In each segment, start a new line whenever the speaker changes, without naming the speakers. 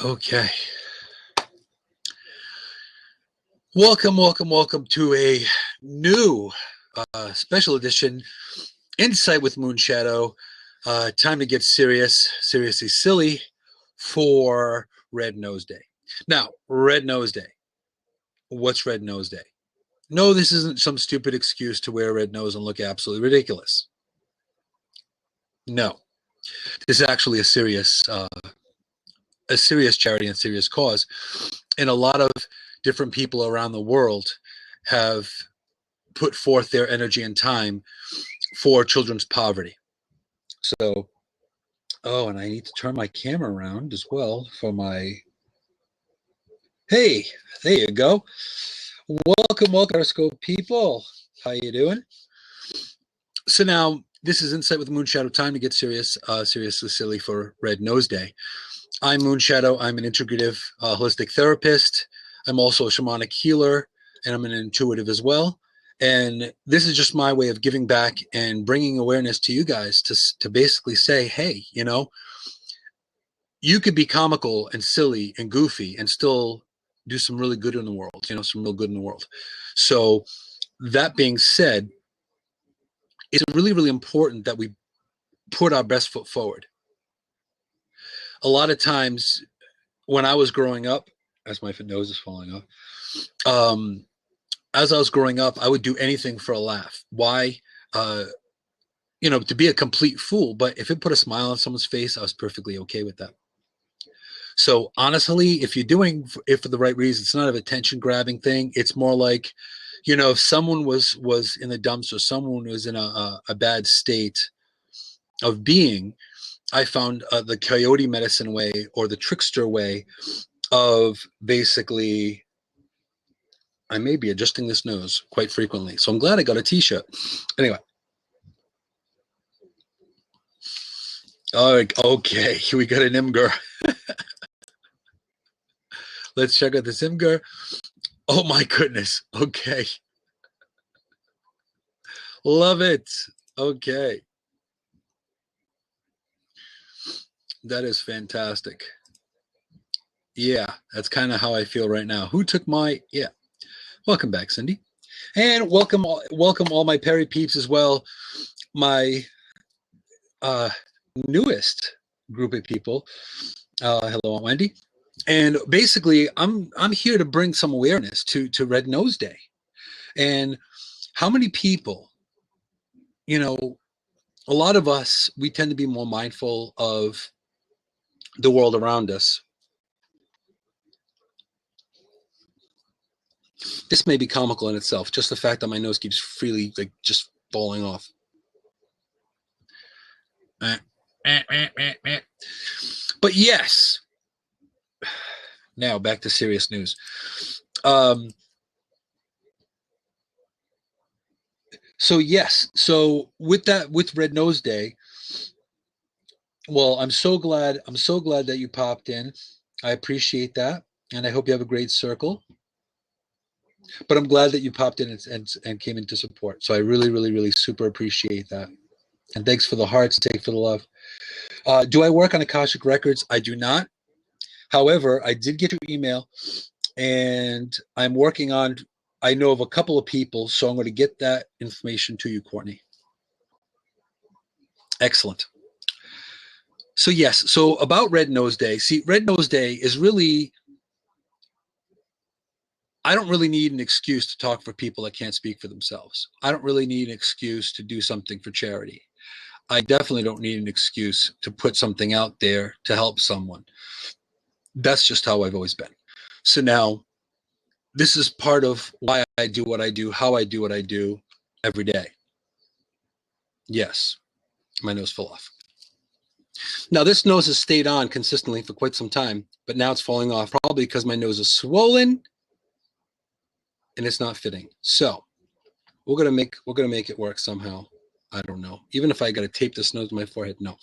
Okay. Welcome to a new special edition Insight with Moonshadow. Time to get seriously silly for Red Nose Day. Now, Red Nose Day. What's Red Nose Day? No, this isn't some stupid excuse to wear a red nose and look absolutely ridiculous. No, this is actually a serious charity and serious cause. And a lot of different people around the world have put forth their energy and time for children's poverty. So, and I need to turn my camera around as well for my, hey, there you go. Welcome, Periscope people. How you doing? So now, this is Insight with Moonshadow, time to get seriously silly for Red Nose Day. I'm Moonshadow. I'm an integrative holistic therapist. I'm also a shamanic healer, and I'm an intuitive as well. And this is just my way of giving back and bringing awareness to you guys to basically say, hey, you could be comical and silly and goofy and still do some really good in the world, some real good in the world. So that being said, it's really, really important that we put our best foot forward. A lot of times when I was growing up, as my nose is falling off, as I was growing up, I would do anything for a laugh. Why? To be a complete fool. But if it put a smile on someone's face, I was perfectly okay with that. So honestly, if you're doing it for the right reason, it's not an attention grabbing thing. It's more like, if someone was in the dumps or someone was in a bad state of being, I found the coyote medicine way or the trickster way of basically, I may be adjusting this nose quite frequently. So I'm glad I got a t-shirt. Anyway. Okay, we got an Imgur. Let's check out this Imgur. Oh my goodness. Okay. Love it. Okay. That is fantastic. Yeah, that's kind of how I feel right now. Who took my, yeah. Welcome back, Cindy. And welcome all my Perry peeps as well. My newest group of people. Hello, Wendy. And basically, I'm here to bring some awareness to Red Nose Day. And how many people, a lot of us, we tend to be more mindful of the world around us. This may be comical in itself, just the fact that my nose keeps freely, just falling off. But yes, now back to serious news. So with Red Nose Day, well, I'm so glad that you popped in. I appreciate that, and I hope you have a great circle. But I'm glad that you popped in and came in to support. So I really, really, really super appreciate that. And thanks for the hearts, thanks for the love. Do I work on Akashic Records? I do not. However, I did get your email, and I'm working on, I know of a couple of people, so I'm going to get that information to you, Courtney. Excellent. So yes, so about Red Nose Day. See, Red Nose Day is really, I don't really need an excuse to talk for people that can't speak for themselves. I don't really need an excuse to do something for charity. I definitely don't need an excuse to put something out there to help someone. That's just how I've always been. So now, this is part of why I do what I do, how I do what I do every day. Yes, my nose fell off. Now, this nose has stayed on consistently for quite some time, but now it's falling off, probably because my nose is swollen and it's not fitting. So we're gonna make it work somehow. I don't know. Even if I got to tape this nose to my forehead, no.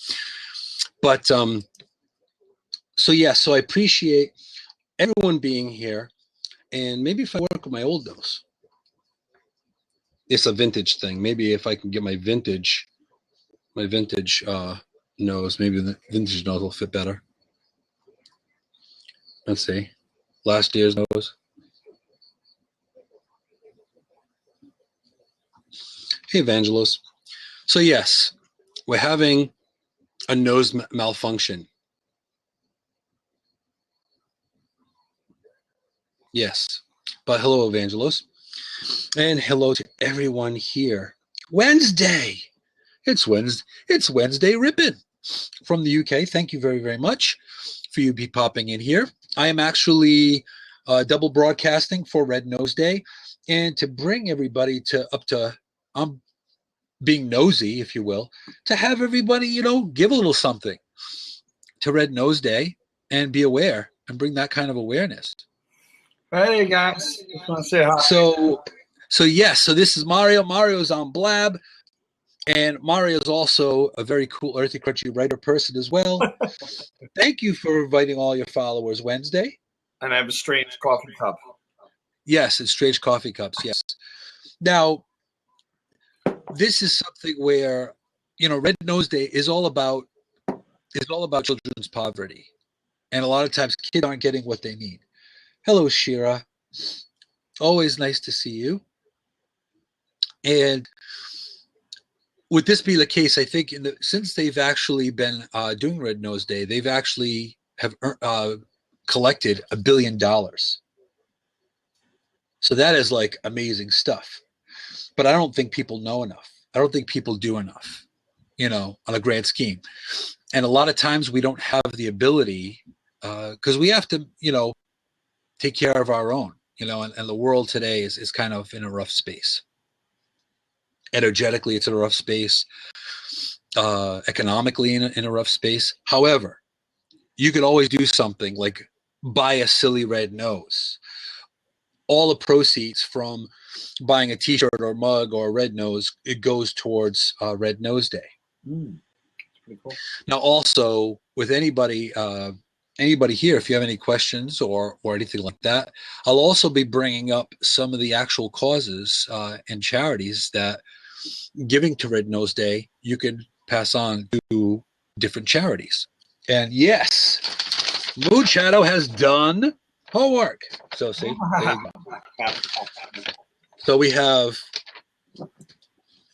But so yeah, so I appreciate everyone being here. And maybe if I work with my old nose, it's a vintage thing. Maybe if I can get my vintage nose, maybe the vintage nose will fit better. Let's see. Last year's nose. Hey, Evangelos. So yes, we're having a nose malfunction. Yes. But hello, Evangelos. And hello to everyone here. Wednesday. It's Wednesday. It's Wednesday Rippin' from the UK. Thank you very, very much for you be popping in here. I am actually double broadcasting for Red Nose Day, and to bring everybody up to being nosy, if you will, to have everybody, give a little something to Red Nose Day and be aware and bring that kind of awareness.
Hey guys, just want to say hi.
So this is Mario. Mario's on Blab, and Mario's also a very cool Earthy Crunchy writer person as well. Thank you for inviting all your followers Wednesday.
And I have a strange coffee cup.
Yes, it's strange coffee cups. Yes. Now, this is something where Red Nose Day is all about children's poverty, and a lot of times kids aren't getting what they need. Hello, Shira. Always nice to see you. And would this be the case? I think since they've actually been doing Red Nose Day, they've actually have collected $1 billion. So that is like amazing stuff. But I don't think people know enough. I don't think people do enough, on a grand scheme. And a lot of times we don't have the ability because we have to, take care of our own, and the world today is kind of in a rough space. Energetically, it's in a rough space. Economically, in a rough space. However, you could always do something like buy a silly red nose. All the proceeds from buying a T-shirt or mug or a red nose, it goes towards Red Nose Day.
Pretty cool.
Now, also with anybody here, if you have any questions or anything like that, I'll also be bringing up some of the actual causes and charities that giving to Red Nose Day you can pass on to different charities. And yes, Moonshadow has done homework. So see, there you go. So we have,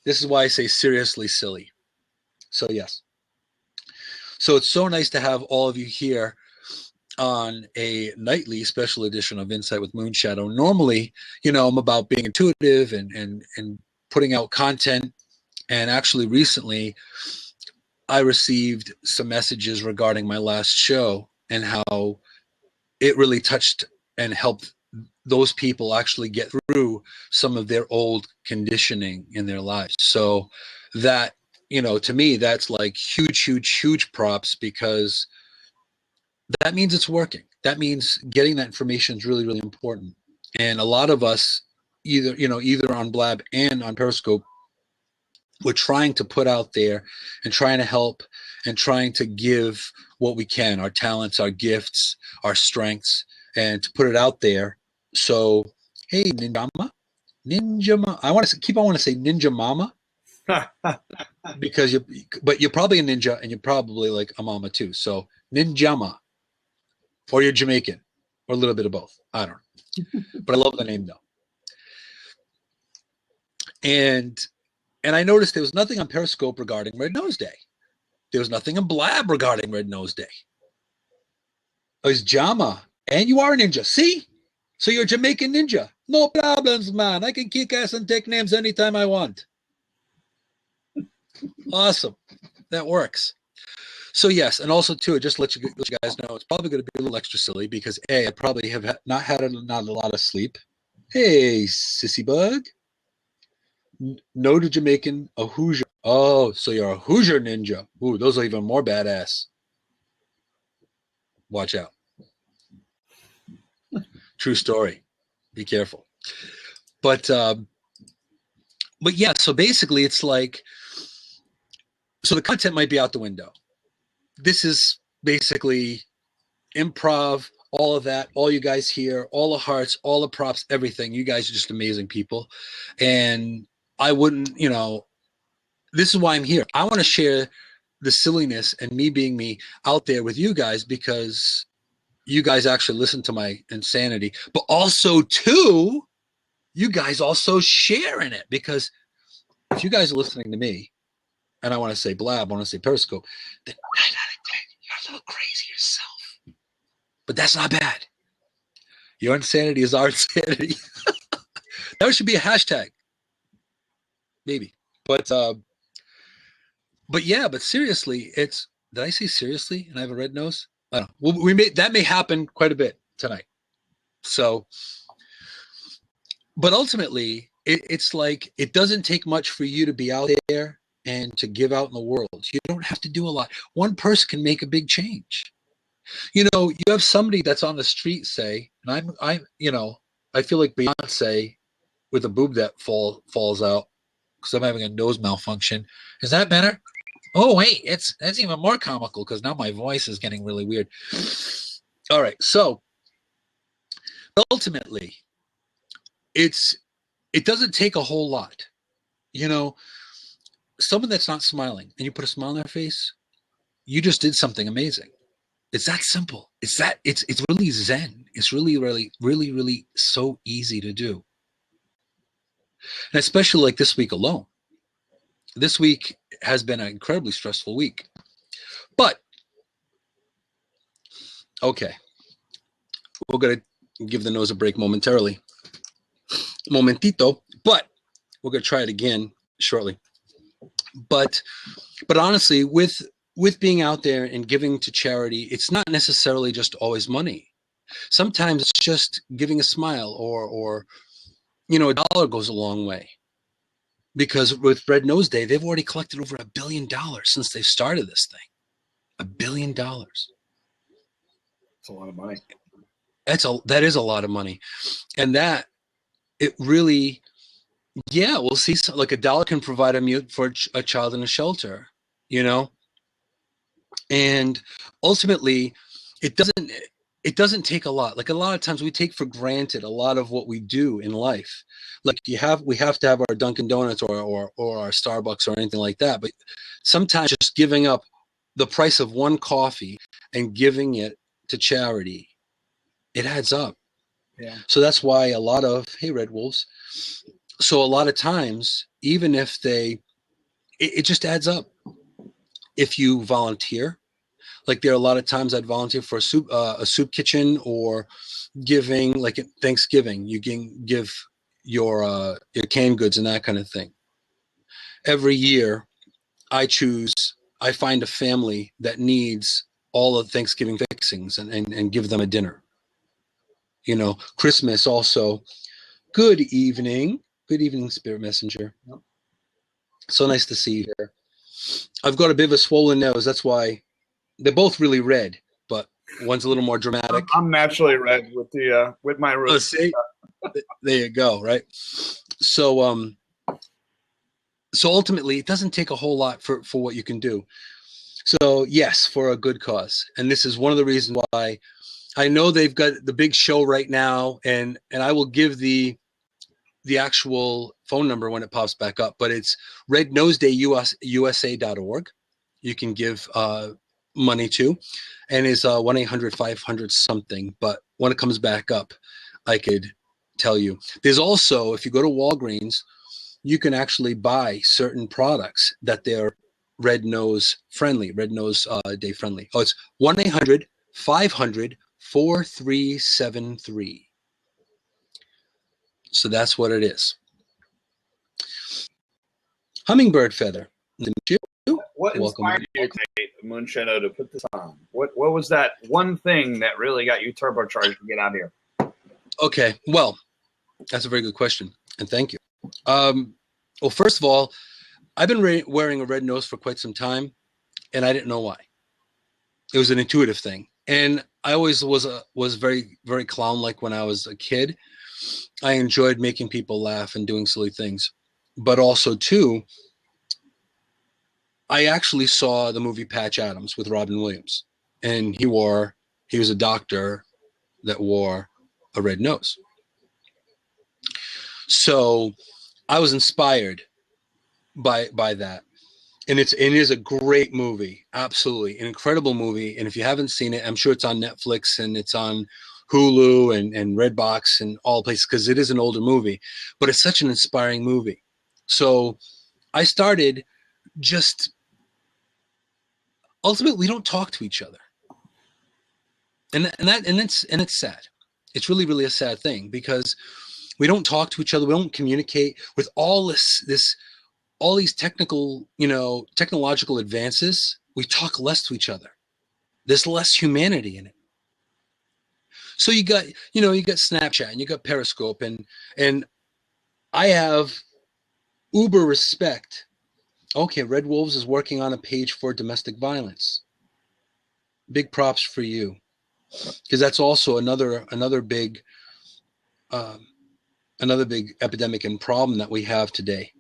this is why I say seriously silly. So yes. So it's so nice to have all of you here on a nightly special edition of Insight with Moonshadow. Normally, I'm about being intuitive and putting out content. And actually recently, I received some messages regarding my last show and how it really touched and helped those people actually get through some of their old conditioning in their lives. So that, to me, that's like huge, huge, huge props, because that means it's working. That means getting that information is really, really important. And a lot of us, either on Blab and on Periscope, we're trying to put out there and trying to help and trying to give what we can, our talents, our gifts, our strengths, and to put it out there. So, hey, Ninja Mama. I want to say Ninja Mama, because you're probably a ninja and you're probably like a mama too. So Ninjama, or you're Jamaican, or a little bit of both. I don't know, but I love the name though. And I noticed there was nothing on Periscope regarding Red Nose Day. There was nothing in Blab regarding Red Nose Day. Oh, it's Jama, and you are a ninja. See? So you're a Jamaican ninja. No problems, man. I can kick ass and take names anytime I want. Awesome. That works. So yes, and also too, just let you guys know, it's probably going to be a little extra silly because I probably have not had a lot of sleep. Hey, sissy bug. No to Jamaican, a Hoosier. Oh, so you're a Hoosier ninja. Ooh, those are even more badass. Watch out. True story. Be careful. But yeah, so basically it's like, so the content might be out the window. This is basically improv, all of that, all you guys here, all the hearts, all the props, everything. You guys are just amazing people. And I wouldn't, this is why I'm here. I want to share the silliness and me being me out there with you guys, because you guys actually listen to my insanity, but also too, you guys also share in it, because if you guys are listening to me, and I want to say blab, I want to say Periscope, then you're a little crazy yourself. But that's not bad. Your insanity is our insanity. That should be a hashtag, maybe. But yeah, but seriously, it's, did I say seriously? And I have a red nose? I don't know. Well, that may happen quite a bit tonight. So, but ultimately, it's like, it doesn't take much for you to be out there and to give out in the world. You don't have to do a lot. One person can make a big change. You know, you have somebody that's on the street, say, and I feel like Beyonce with a boob that falls out because I'm having a nose malfunction. Is that better? Oh wait, that's even more comical because now my voice is getting really weird. All right, so ultimately, it doesn't take a whole lot. You know, someone that's not smiling and you put a smile on their face, you just did something amazing. It's that simple. It's really zen. It's really, really, really, really so easy to do. And especially like this week alone. This week has been an incredibly stressful week. But, okay, we're going to give the nose a break momentarily. Momentito. But we're going to try it again shortly. But honestly, with being out there and giving to charity, it's not necessarily just always money. Sometimes it's just giving a smile, or $1 goes a long way. Because with Red Nose Day, they've already collected over $1 billion since they started this thing. $1 billion.
That's a lot of money.
That is a lot of money. And that, it really, yeah, we'll see. Like $1 can provide a meal for a child in a shelter, and ultimately it doesn't take a lot. Like a lot of times we take for granted a lot of what we do in life. Like we have to have our Dunkin' Donuts or our Starbucks or anything like that. But sometimes just giving up the price of one coffee and giving it to charity, it adds up.
Yeah.
So that's why a lot of, hey, Red Wolves. So a lot of times, even if it just adds up. If you volunteer, like there are a lot of times I'd volunteer for a soup kitchen, or giving, like at Thanksgiving, you can give your canned goods and that kind of thing. Every year, I find a family that needs all of Thanksgiving fixings and give them a dinner. Christmas also. Good evening, Spirit Messenger.
Yep.
So nice to see you here. I've got a bit of a swollen nose. That's why they're both really red, but one's a little more dramatic.
I'm naturally red with my roots.
Oh, see? There you go. Right. So ultimately, it doesn't take a whole lot for what you can do. So yes, for a good cause, and this is one of the reasons why I know they've got the big show right now, and I will give the actual phone number when it pops back up, but it's rednosedayusa.org. You can give money to, and is 1-800-500 something. But when it comes back up, I could tell you. There's also, if you go to Walgreens, you can actually buy certain products that they're Red Nose Day friendly. Oh, it's 1-800-500-4373. So that's what it is. Hummingbird feather.
What inspired you tonight, Moonshadow, to put this on? What was that one thing that really got you turbocharged to get out here?
Okay, well, that's a very good question, and thank you. Well, first of all, I've been wearing a red nose for quite some time, and I didn't know why. It was an intuitive thing, and I always was very, very clown-like when I was a kid. I enjoyed making people laugh and doing silly things, but also too, I actually saw the movie Patch Adams with Robin Williams, and he was a doctor that wore a red nose. So I was inspired by that. And it is a great movie, absolutely an incredible movie. And if you haven't seen it, I'm sure it's on Netflix and it's on Hulu and Redbox and all places, because it is an older movie, but it's such an inspiring movie. So I started just ultimately we don't talk to each other, and it's sad. It's really really a sad thing because we don't talk to each other. We don't communicate with all all these technological advances. We talk less to each other. There's less humanity in it. So you got Snapchat and you got Periscope, and I have uber respect. Okay, Red Wolves is working on a page for domestic violence. Big props for you, because that's also another big epidemic and problem that we have today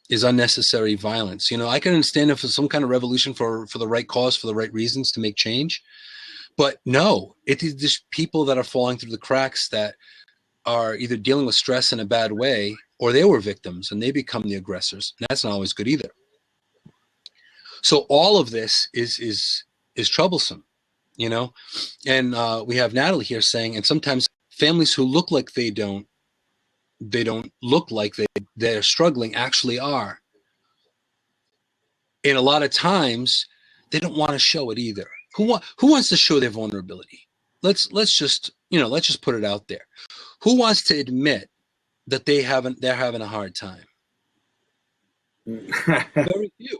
is unnecessary violence. I can understand if it's some kind of revolution for the right cause, for the right reasons to make change, but no, it is just people that are falling through the cracks that are either dealing with stress in a bad way, or they were victims and they become the aggressors. And that's not always good either. So all of this is troublesome, and we have Natalie here saying, and sometimes families who look like they don't look like they're struggling actually are. And a lot of times they don't want to show it either. Who wants to show their vulnerability? Let's just put it out there. Who wants to admit that they're having a hard time? Very few.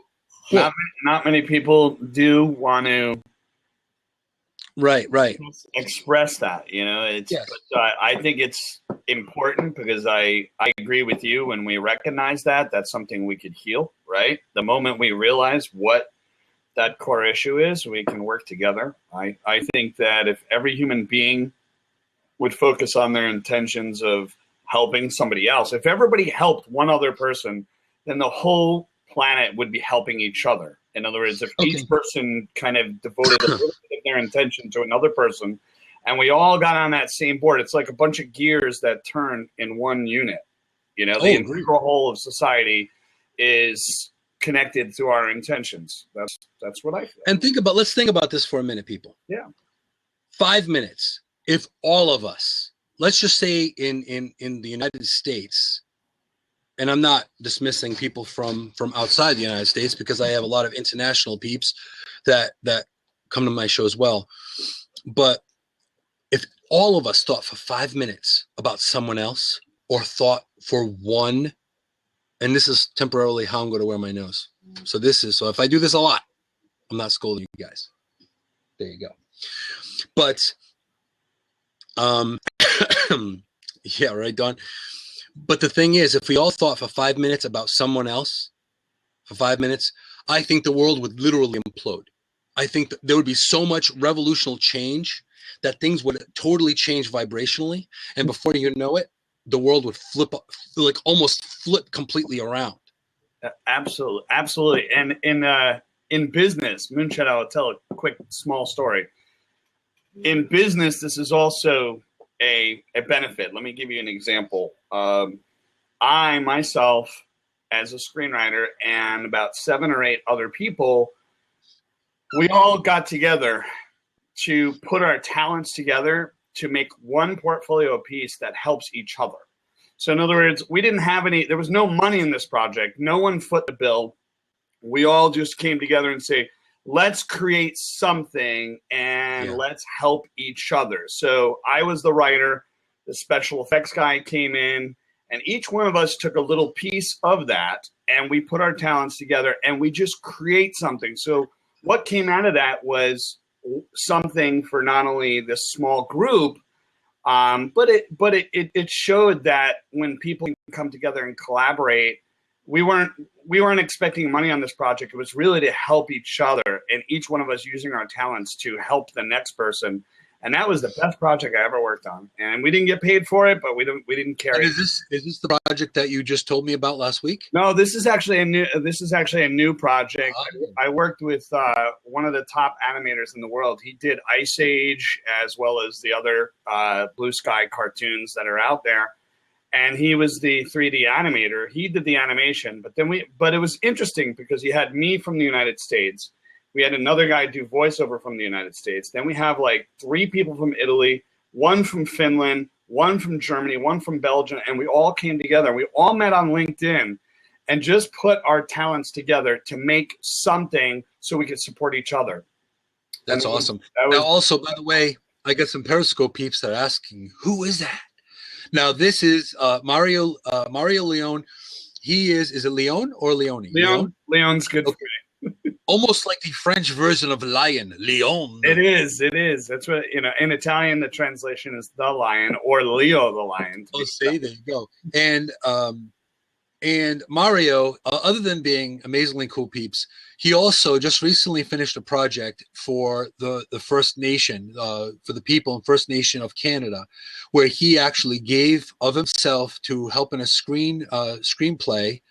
Not many people do want to
right
express that. It's
yes.
But I think it's important because I agree with you. When we recognize that's something we could heal, right? The moment we realize what that core issue is, we can work together. I think that if every human being would focus on their intentions of helping somebody else, if everybody helped one other person, then the whole planet would be helping each other. In other words, if each person kind of devoted a little bit of their intention to another person, and we all got on that same board, it's like a bunch of gears that turn in one unit. The integral whole of society is connected through our intentions. That's what I feel.
And let's think about this for a minute, people.
Yeah.
5 minutes. If all of us, let's just say in the United States, and I'm not dismissing people from outside the United States, because I have a lot of international peeps that come to my show as well. But if all of us thought for 5 minutes about someone else, or thought for one, and this is temporarily how I'm going to wear my nose. So if I do this a lot, I'm not scolding you guys. There you go. But yeah, right, Don. But the thing is, if we all thought for 5 minutes about someone else, for 5 minutes, I think the world would literally implode. I think that there would be so much revolutionary change that things would totally change vibrationally, and before you know it, the world would almost flip completely around.
Absolutely. And in business, Moonshadow, I'll tell a quick small story. In business, this is also a benefit. Let me give you an example. I myself, as a screenwriter, and about 7 or 8 other people, we all got together to put our talents together to make one portfolio piece that helps each other. So in other words, there was no money in this project. No one foot the bill. We all just came together and say, let's create something and let's help each other. So I was the writer, the special effects guy came in, and each one of us took a little piece of that, and we put our talents together and we just create something. So what came out of that was something for not only this small group, but it showed that when people come together and collaborate, we weren't expecting money on this project. It was really to help each other, and each one of us using our talents to help the next person. And that was the best project I ever worked on. And we didn't get paid for it, but we didn't care.
Is this the project that you just told me about last week?
No, this is actually a new project. I worked with one of the top animators in the world. He did Ice Age as well as the other Blue Sky cartoons that are out there. and he was the 3D animator. He did the animation, but it was interesting because you had me from the United States. We had another guy do voiceover from the United States. Then we have like 3 people from Italy, 1 from Finland, 1 from Germany, 1 from Belgium, and we all came together. We all met on LinkedIn and just put our talents together to make something so we could support each other.
That's awesome. Now, also, by the way, I got some Periscope peeps that are asking, who is that? Now, this is Mario Leone. He is it Leone or Leone?
Leone's good for
me. Almost like the French version of lion, Leone.
It is. That's what, in Italian, the translation is the lion or Leo the lion.
Oh, see, there you go. And Mario, other than being amazingly cool peeps, he also just recently finished a project for the First Nation, for the people in First Nation of Canada, where he actually gave of himself to help in a screenplay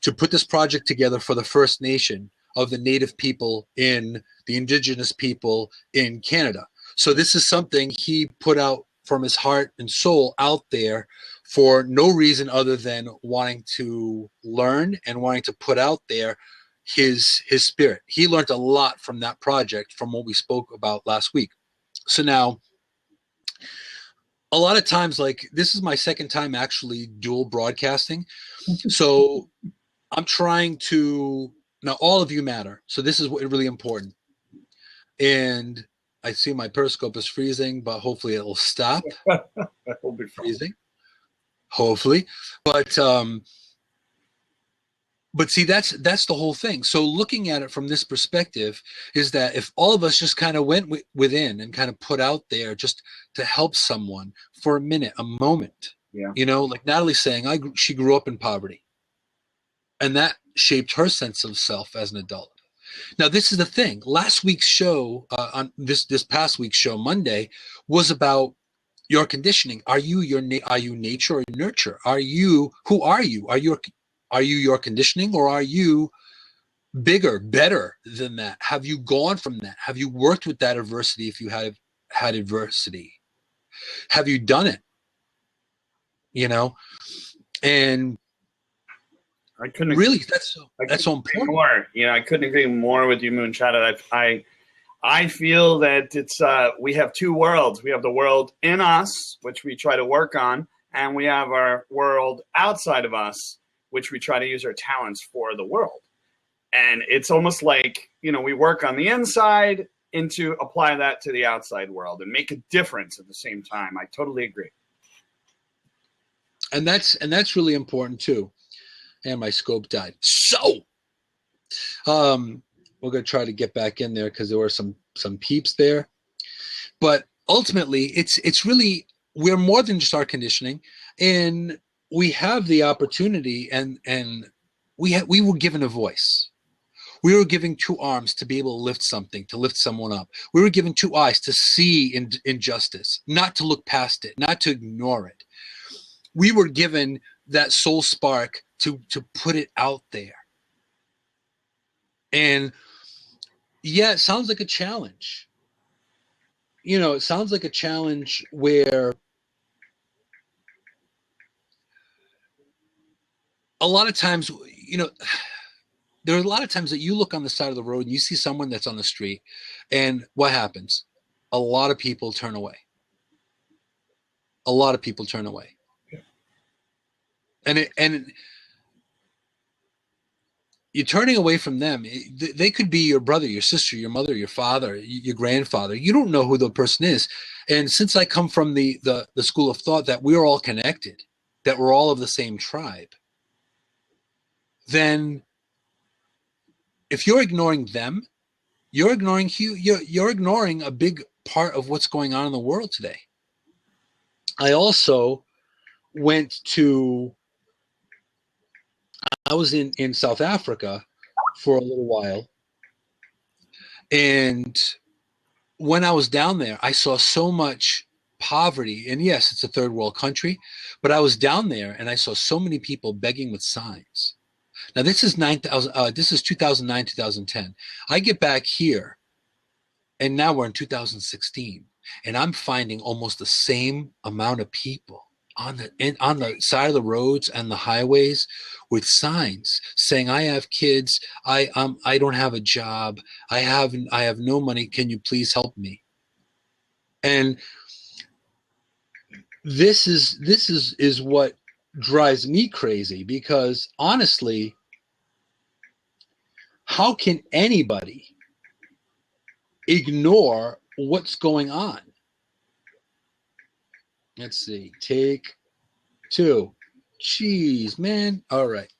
to put this project together for the First Nation of the Native people the Indigenous people in Canada. So this is something he put out from his heart and soul out there for no reason other than wanting to learn and wanting to put out there his spirit. He learned a lot from that project, from what we spoke about last week. So now, a lot of times, like, this is my second time actually dual broadcasting. So I'm trying to, now all of you matter. So this is really important. And I see my Periscope is freezing, but hopefully it'll stop.
It'll be
freezing. Hopefully. But see, that's the whole thing. So looking at it from this perspective is that if all of us just kind of went within and kind of put out there just to help someone for a minute, a moment, like Natalie's saying, she grew up in poverty, and that shaped her sense of self as an adult. Now, this is the thing. Last week's show, on this past week's show, Monday, was about your conditioning. Are you nature or nurture? Who are you? Are you your conditioning, or are you bigger, better than that? Have you gone from that? Have you worked with that adversity if you have had adversity? Have you done it? And
I couldn't
really, that's so important.
More. I couldn't agree more with you, Moonshadow. I feel that it's we have 2 worlds. We have the world in us, which we try to work on, and we have our world outside of us, which we try to use our talents for the world. And it's almost like, we work on the inside and to apply that to the outside world and make a difference at the same time. I totally agree.
And that's really important too. And my scope died. So we're going to try to get back in there because there were some peeps there. But ultimately, it's really, we're more than just our conditioning, and we have the opportunity, and we were given a voice. We were given 2 arms to be able to lift something, to lift someone up. We were given 2 eyes to see injustice, not to look past it, not to ignore it. We were given that soul spark to put it out there. And yeah, it sounds like a challenge. It sounds like a challenge where a lot of times, there are a lot of times that you look on the side of the road and you see someone that's on the street, and what happens? A lot of people turn away. A lot of people turn away. Yeah. And you're turning away from them. They could be your brother, your sister, your mother, your father, your grandfather. You don't know who the person is. And since I come from the school of thought that we're all connected, that we're all of the same tribe, then if you're ignoring them, you're ignoring you're ignoring a big part of what's going on in the world today. I also I was in South Africa for a little while, and when I was down there, I saw so much poverty. And yes, it's a third world country, but I was down there and I saw so many people begging with signs. Now this is 2009, 2010. I get back here, and now we're in 2016, and I'm finding almost the same amount of people on the side of the roads and the highways with signs saying, "I have kids. I don't have a job. I have no money. Can you please help me?" And this is what drives me crazy, because honestly, how can anybody ignore what's going on? Let's see. Take two. Jeez, man. All right.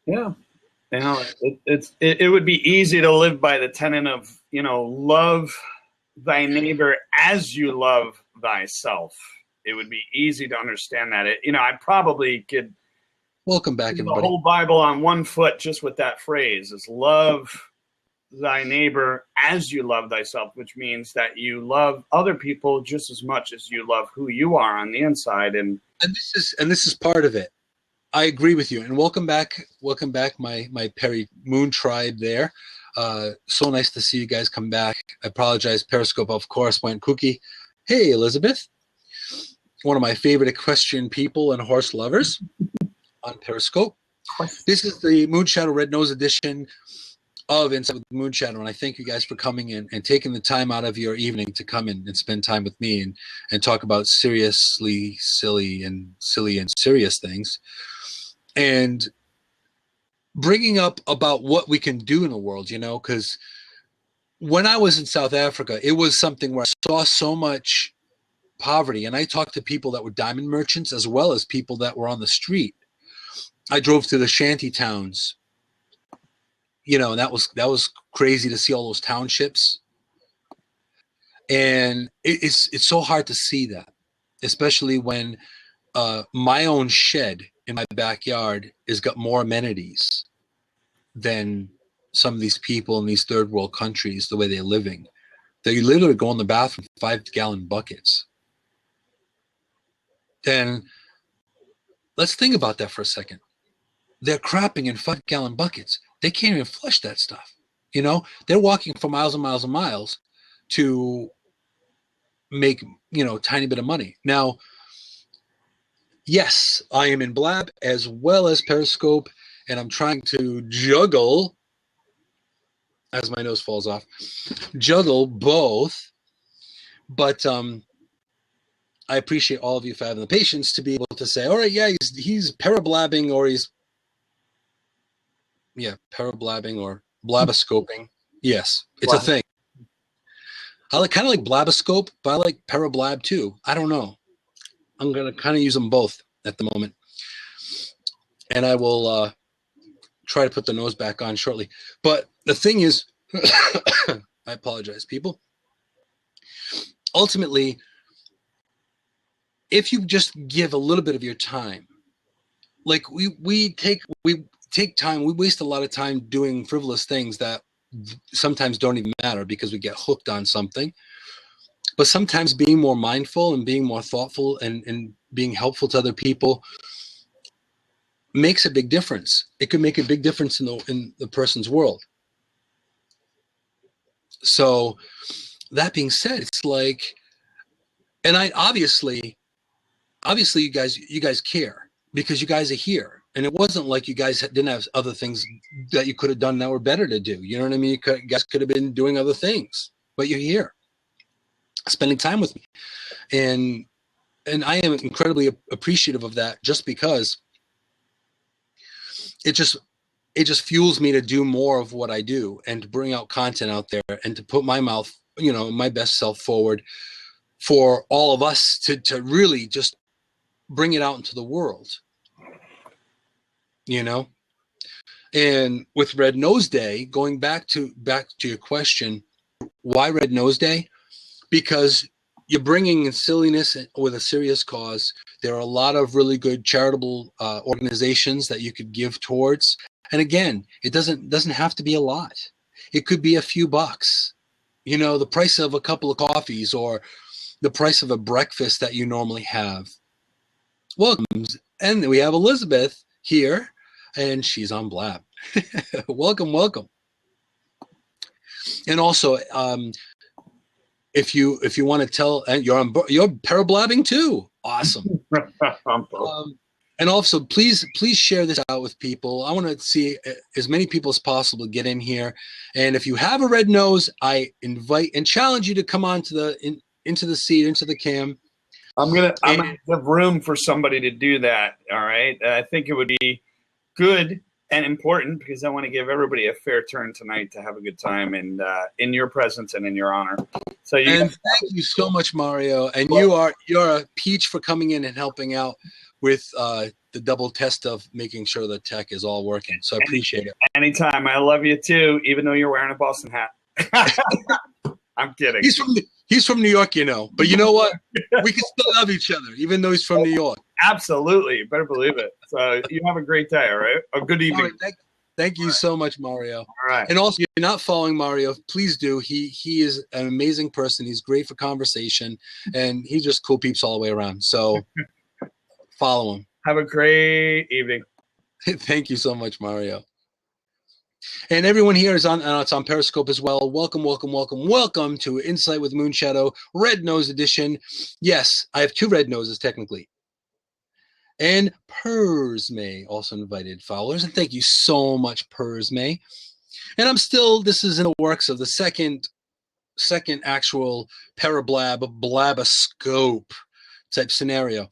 Yeah. You know, it would be easy to live by the tenet of, love thy neighbor as you love thyself. It would be easy to understand that. I probably could
Welcome back,
the
everybody.
whole Bible on one foot just with that phrase, is love thy neighbor as you love thyself, which means that you love other people just as much as you love who you are on the inside. And
this is part of it. I agree with you. And welcome back, my Perry Moon tribe there. So nice to see you guys come back. I apologize. Periscope, of course, went kooky. Hey, Elizabeth, one of my favorite equestrian people and horse lovers on Periscope. This is the Moonshadow Red Nose edition of Inside with Moonshadow, and I thank you guys for coming in and taking the time out of your evening to come in and spend time with me and talk about seriously silly and serious things, and bringing up about what we can do in the world, because when I was in South Africa, it was something where I saw so much poverty, and I talked to people that were diamond merchants as well as people that were on the street. I drove to the shanty towns, and that was crazy to see all those townships. And it's so hard to see that, especially when my own shed in my backyard has got more amenities than some of these people in these third world countries, the way they're living. They literally go in the bathroom 5-gallon buckets. Then let's think about that for a second. They're crapping in 5-gallon buckets. They can't even flush that stuff. They're walking for miles and miles and miles to make, tiny bit of money. Now, yes, I am in Blab as well as Periscope, and I'm trying to juggle, as my nose falls off, juggle both. But I appreciate all of you for having the patience to be able to say, all right, yeah, he's parablabbing, or he's parablabbing or blaboscoping. Yes, it's a thing. I kind of like blaboscope, but I like parablab too. I don't know. I'm going to kind of use them both at the moment. And I will try to put the nose back on shortly. But the thing is, I apologize, people. Ultimately, if you just give a little bit of your time, like we take time, we waste a lot of time doing frivolous things that sometimes don't even matter because we get hooked on something. But sometimes being more mindful and being more thoughtful and being helpful to other people makes a big difference. It could make a big difference in the person's world. So that being said, it's like, and I obviously you guys care because you guys are here. And it wasn't like you guys didn't have other things that you could have done that were better to do. You know what I mean? You guys could have been doing other things, but you're here spending time with me. And I am incredibly appreciative of that, just because it just fuels me to do more of what I do and to bring out content out there and to put my my best self forward for all of us to really just bring it out into the world. And with Red Nose Day, going back to your question, why Red Nose Day? Because you're bringing in silliness with a serious cause. There are a lot of really good charitable organizations that you could give towards. And again, it doesn't have to be a lot. It could be a few bucks. The price of a couple of coffees or the price of a breakfast that you normally have. Welcome. And we have Elizabeth here, and she's on Blab. welcome. And also, if you want to tell, and you're parablabbing too. Awesome. And also, please share this out with people. I want to see as many people as possible get in here. And if you have a red nose, I invite and challenge you to come on to into the seat, into the cam.
I'm gonna give room for somebody to do that. All right. I think it would be good and important because I want to give everybody a fair turn tonight to have a good time and in your presence and in your honor. So
thank you so much, Mario. And you're a peach for coming in and helping out with the double test of making sure the tech is all working. So I appreciate it.
Anytime. I love you too, even though you're wearing a Boston hat. I'm kidding.
He's from New York, but you know what? We can still love each other, even though he's from New York.
Absolutely. You better believe it. So you have a great day, all right? A good evening.
Right, thank you so much, Mario.
All right.
And also, if you're not following Mario, please do. He is an amazing person. He's great for conversation, and he's just cool peeps all the way around. So follow him.
Have a great evening.
Thank you so much, Mario. And everyone here is it's on Periscope as well. Welcome to Insight with Moonshadow, Red Nose Edition. Yes, I have 2 red noses technically. And Pursme also invited followers. And thank you so much, Pursme. And this is in the works of the second actual blaboscope type scenario.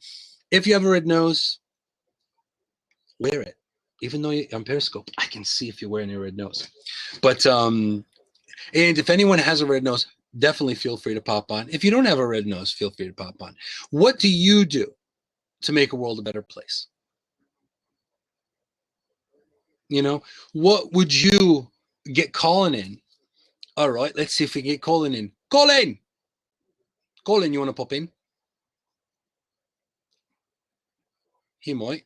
If you have a red nose, wear it. Even though on Periscope, I can see if you're wearing a red nose. But and if anyone has a red nose, definitely feel free to pop on. If you don't have a red nose, feel free to pop on. What do you do to make a world a better place? What would you get calling in? All right, let's see if we can get calling in. Colin, you want to pop in? He might.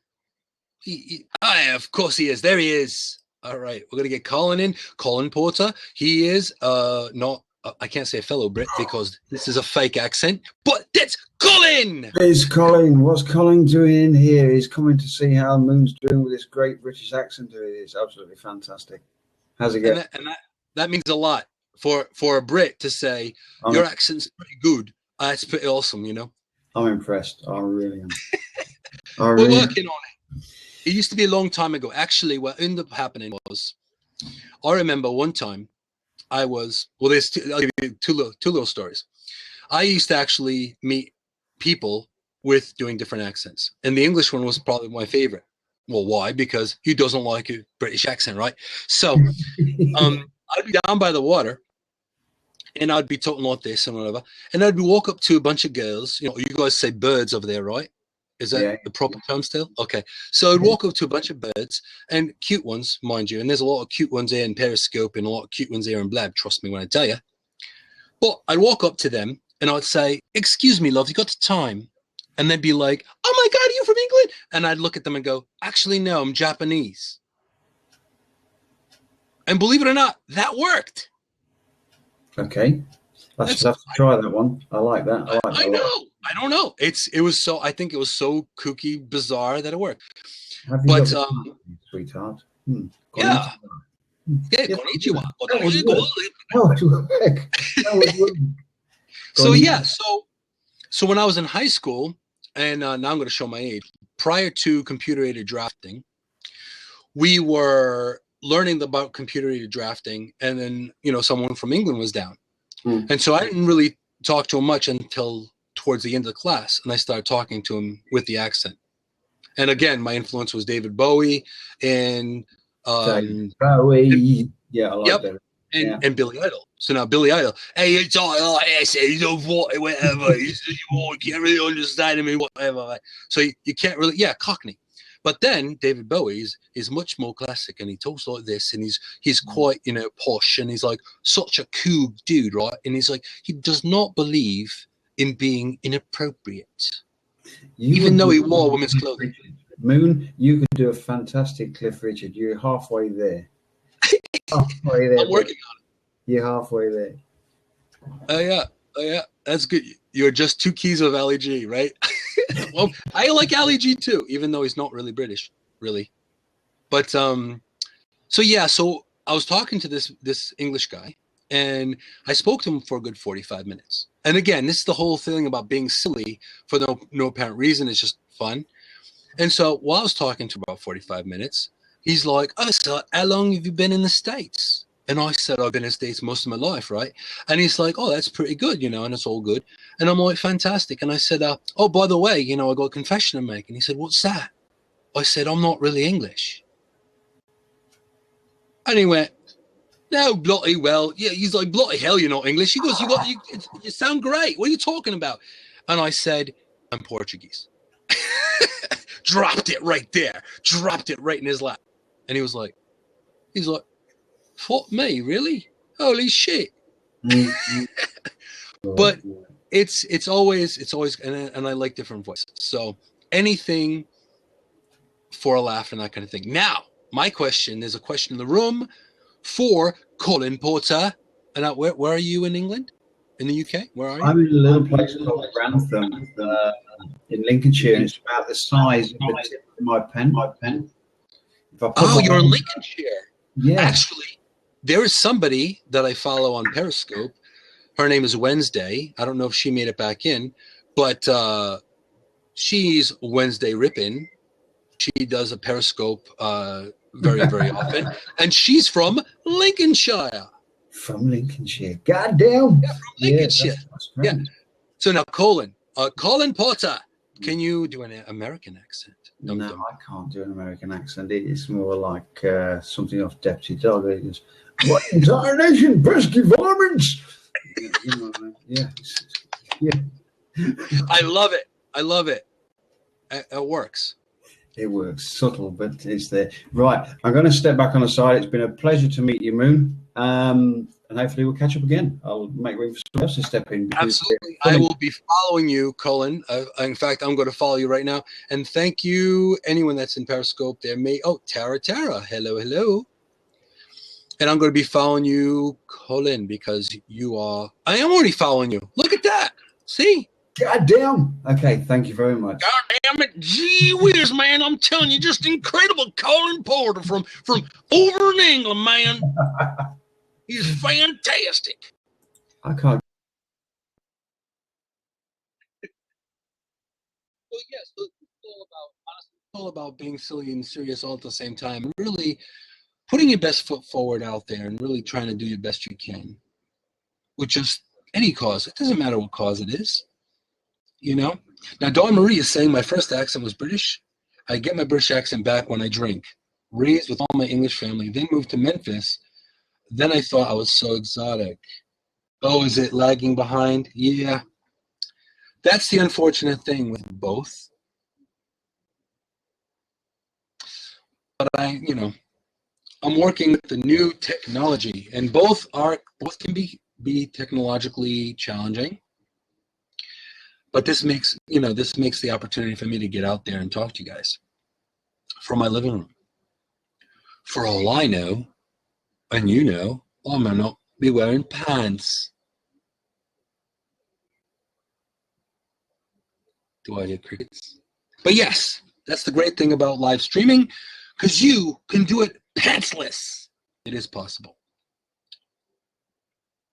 Of course he is. There he is. All right, we're gonna get Colin in. Colin Porter. He is not. I can't say a fellow Brit because this is a fake accent. But that's Colin.
It's Colin. What's Colin doing in here? He's coming to see how Moon's doing with this great British accent. It's absolutely fantastic. How's it going?
And that means a lot for a Brit to say your accent's pretty good. It's pretty awesome,
I'm impressed. I really am.
We're working on it. It used to be a long time ago. Actually, what ended up happening was, I remember one time there's I'll give you two little stories. I used to actually meet people with doing different accents. And the English one was probably my favorite. Well, why? Because who doesn't like a British accent, right? So I'd be down by the water and I'd be talking like this and whatever. And I'd walk up to a bunch of girls. You guys say birds over there, right? Is that the proper term still? Okay. So I'd walk up to a bunch of birds and cute ones, mind you. And there's a lot of cute ones here in Periscope and a lot of cute ones here in Blab. Trust me when I tell you. But I'd walk up to them and I'd say, "Excuse me, love, you got the time?" And they'd be like, "Oh my God, are you from England?" And I'd look at them and go, "Actually, no, I'm Japanese." And believe it or not, that worked.
Okay. Let's have to try that one. I like that.
I know. I don't know. I think it was so kooky, bizarre that it worked. But
sweetheart.
Yeah. Konnichiwa. So when I was in high school, and now I'm going to show my age, prior to computer-aided drafting, we were learning about computer-aided drafting, and then someone from England was down. And so I didn't really talk to him much until towards the end of the class, and I started talking to him with the accent. And again, my influence was David Bowie and
Bowie. Yeah, I like that.
And Billy Idol. So now Billy Idol, hey, you talk like this, you don't want whatever. You can't really understand me, whatever. So you can't really, Cockney. But then David Bowie is much more classic, and he talks like this, and he's quite posh, and he's like such a cool dude, right? And he's like, he does not believe in being inappropriate, even though he wore women's clothing.
Moon, you could do a fantastic Cliff Richard. You're halfway there. Halfway there.
I'm working on it.
You're halfway there.
Oh yeah, that's good. You're just 2 keys of Ali G, right? Well, I like Ali G too, even though he's not really British, really. But so I was talking to this English guy, And I spoke to him for a good 45 minutes. And again, this is the whole thing about being silly for no apparent reason. It's just fun. And so while I was talking to him about 45 minutes, he's like, oh, so how long have you been in the States? And I said, I've been in the States most of my life, right? And he's like, oh, that's pretty good, and it's all good. And I'm like, fantastic. And I said, oh, by the way, I got a confession to make. And he said, what's that? I said, I'm not really English. And he went, no, bloody well. Yeah, he's like, bloody hell, you're not English. He goes, you sound great. What are you talking about? And I said, I'm Portuguese. Dropped it right there. Dropped it right in his lap. And he's like, fuck me, really? Holy shit. But it's always, and I like different voices. So anything for a laugh and that kind of thing. Now, my question, there's a question in the room for Colin Porter. And where are you in England? In the UK? Where are you?
I'm in a little place called Grantham in Lincolnshire, and it's about the size of the tip of my pen.
Oh, you're in Lincolnshire.
Yeah.
Actually, there is somebody that I follow on Periscope. Her name is Wednesday. I don't know if she made it back in, but she's Wednesday Rippin'. She does a Periscope very, very often, and she's from Lincolnshire.
From Lincolnshire. Goddamn.
Yeah, from Lincolnshire.
Yeah, that's great.
Yeah. So now, Colin Porter, can you do an American accent?
No, I can't do an American accent. It's more like something off Deputy Dog. It goes, what entire nation, pesky varmints? Yeah.
I love it. It works.
It works. Subtle, but it's there. Right. I'm going to step back on the side. It's been a pleasure to meet you, Moon. And hopefully we'll catch up again. I'll make room for someone else to step in.
Absolutely. I will be following you, Colin. In fact, I'm going to follow you right now. And thank you, anyone that's in Periscope there. Tara. Hello. And I'm going to be following you, Colin, because I am already following you. Look at that. See?
God damn. Okay, thank you very much.
God damn it. Gee whiz, man. I'm telling you, just incredible. Colin Porter from over in England, man. He's fantastic.
I can't.
Well, yes, it's all about being silly and serious all at the same time. Really putting your best foot forward out there and really trying to do your best you can with just any cause. It doesn't matter what cause it is. Now, Dawn Marie is saying my first accent was British. I get my British accent back when I drink. Raised with all my English family, then moved to Memphis. Then I thought I was so exotic. Oh, is it lagging behind? Yeah. That's the unfortunate thing with both. But I'm working with the new technology, and both can be technologically challenging. But this makes the opportunity for me to get out there and talk to you guys from my living room. For all I know, and I might not be wearing pants. Do I hear crickets? But yes, that's the great thing about live streaming, because you can do it pantsless. It is possible.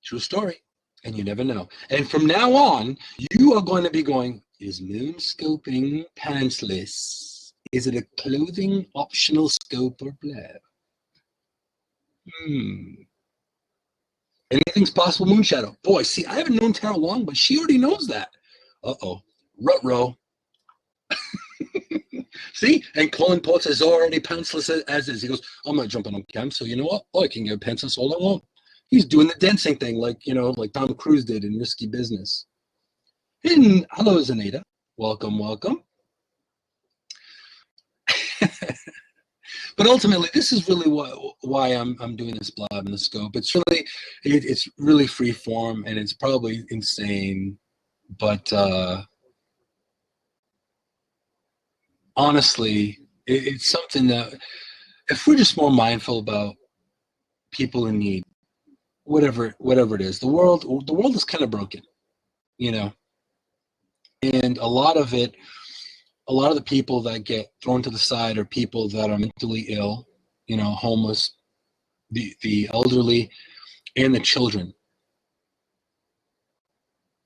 True story. And you never know. And from now on, you are going to be going, is moon scoping pantsless? Is it a clothing optional scope or blah? Anything's possible, Moonshadow. Boy, see, I haven't known Tara long, but she already knows that. Uh-oh. Ruh-roh. See? And Colin Potts is already pantsless as is. He goes, I'm not jumping on cam, so you know what? I can get pantsless all I want. He's doing the dancing thing like Tom Cruise did in Risky Business. And hello, Zanita. Welcome. But ultimately, this is really why I'm doing this blab in the scope. It's really free form, and it's probably insane. But honestly, it's something that if we're just more mindful about people in need, whatever it is, the world is kind of broken, and a lot of the people that get thrown to the side are people that are mentally ill, homeless, the elderly, and the children.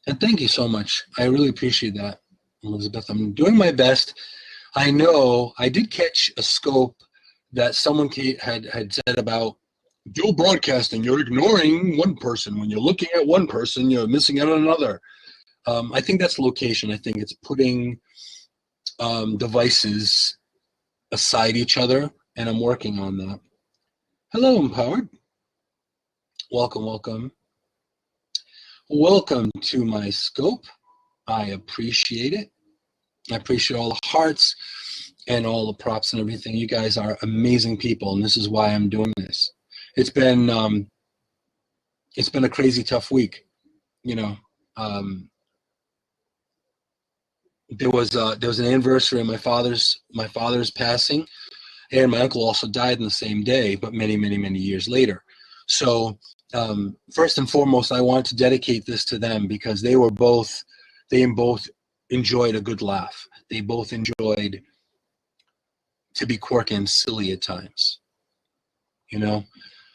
And thank you so much. I really appreciate that, Elizabeth. I'm doing my best. I know I did catch a scope that someone had said about dual broadcasting. You're ignoring one person. When you're looking at one person, you're missing out on another. I think that's location. I think it's putting devices aside each other, and I'm working on that. Hello, Empowered. Welcome, welcome. Welcome to my scope. I appreciate it. I appreciate all the hearts and all the props and everything. You guys are amazing people, and this is why I'm doing this. It's been a crazy, tough week. You know, there was an anniversary of my father's passing, and my uncle also died on the same day, but many, many, many years later. So first and foremost, I want to dedicate this to them because they both enjoyed a good laugh. They both enjoyed to be quirky and silly at times, you know.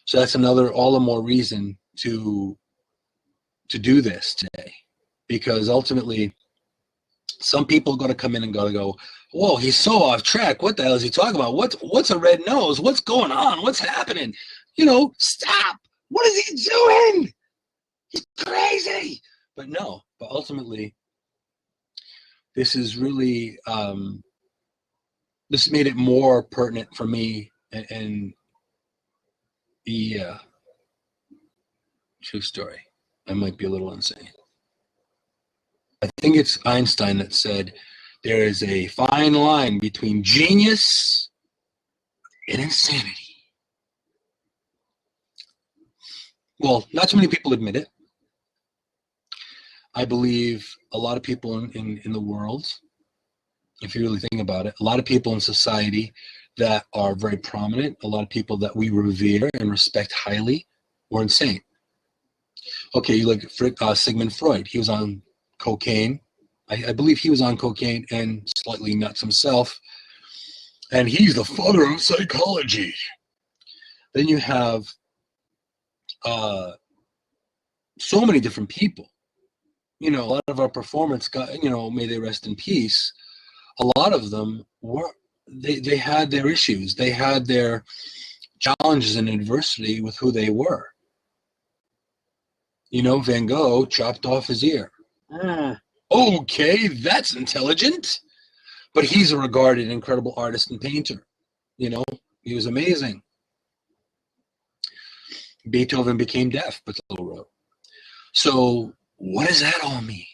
So that's all the more reason to do this today, because ultimately, some people are going to come in and go, whoa, he's so off track. What the hell is he talking about? What's a red nose? What's going on? What's happening? You know, stop. What is he doing? He's crazy. But ultimately, this is really, this made it more pertinent for me. And yeah, true story. I might be a little insane. I think it's Einstein that said there is a fine line between genius and insanity. Well, not too many people admit it. I believe a lot of people in the world, if you really think about it, a lot of people in society that are very prominent, a lot of people that we revere and respect highly, were insane. Okay, you look at Sigmund Freud. He was on cocaine. I believe he was on cocaine and slightly nuts himself. And he's the father of psychology. Then you have so many different people. You know, a lot of our performance got, you know, may they rest in peace. A lot of them they had their issues. They had their challenges and adversity with who they were. You know, Van Gogh chopped off his ear. Okay, that's intelligent. But he's a regarded incredible artist and painter. You know, he was amazing. Beethoven became deaf, but still wrote. So what does that all mean?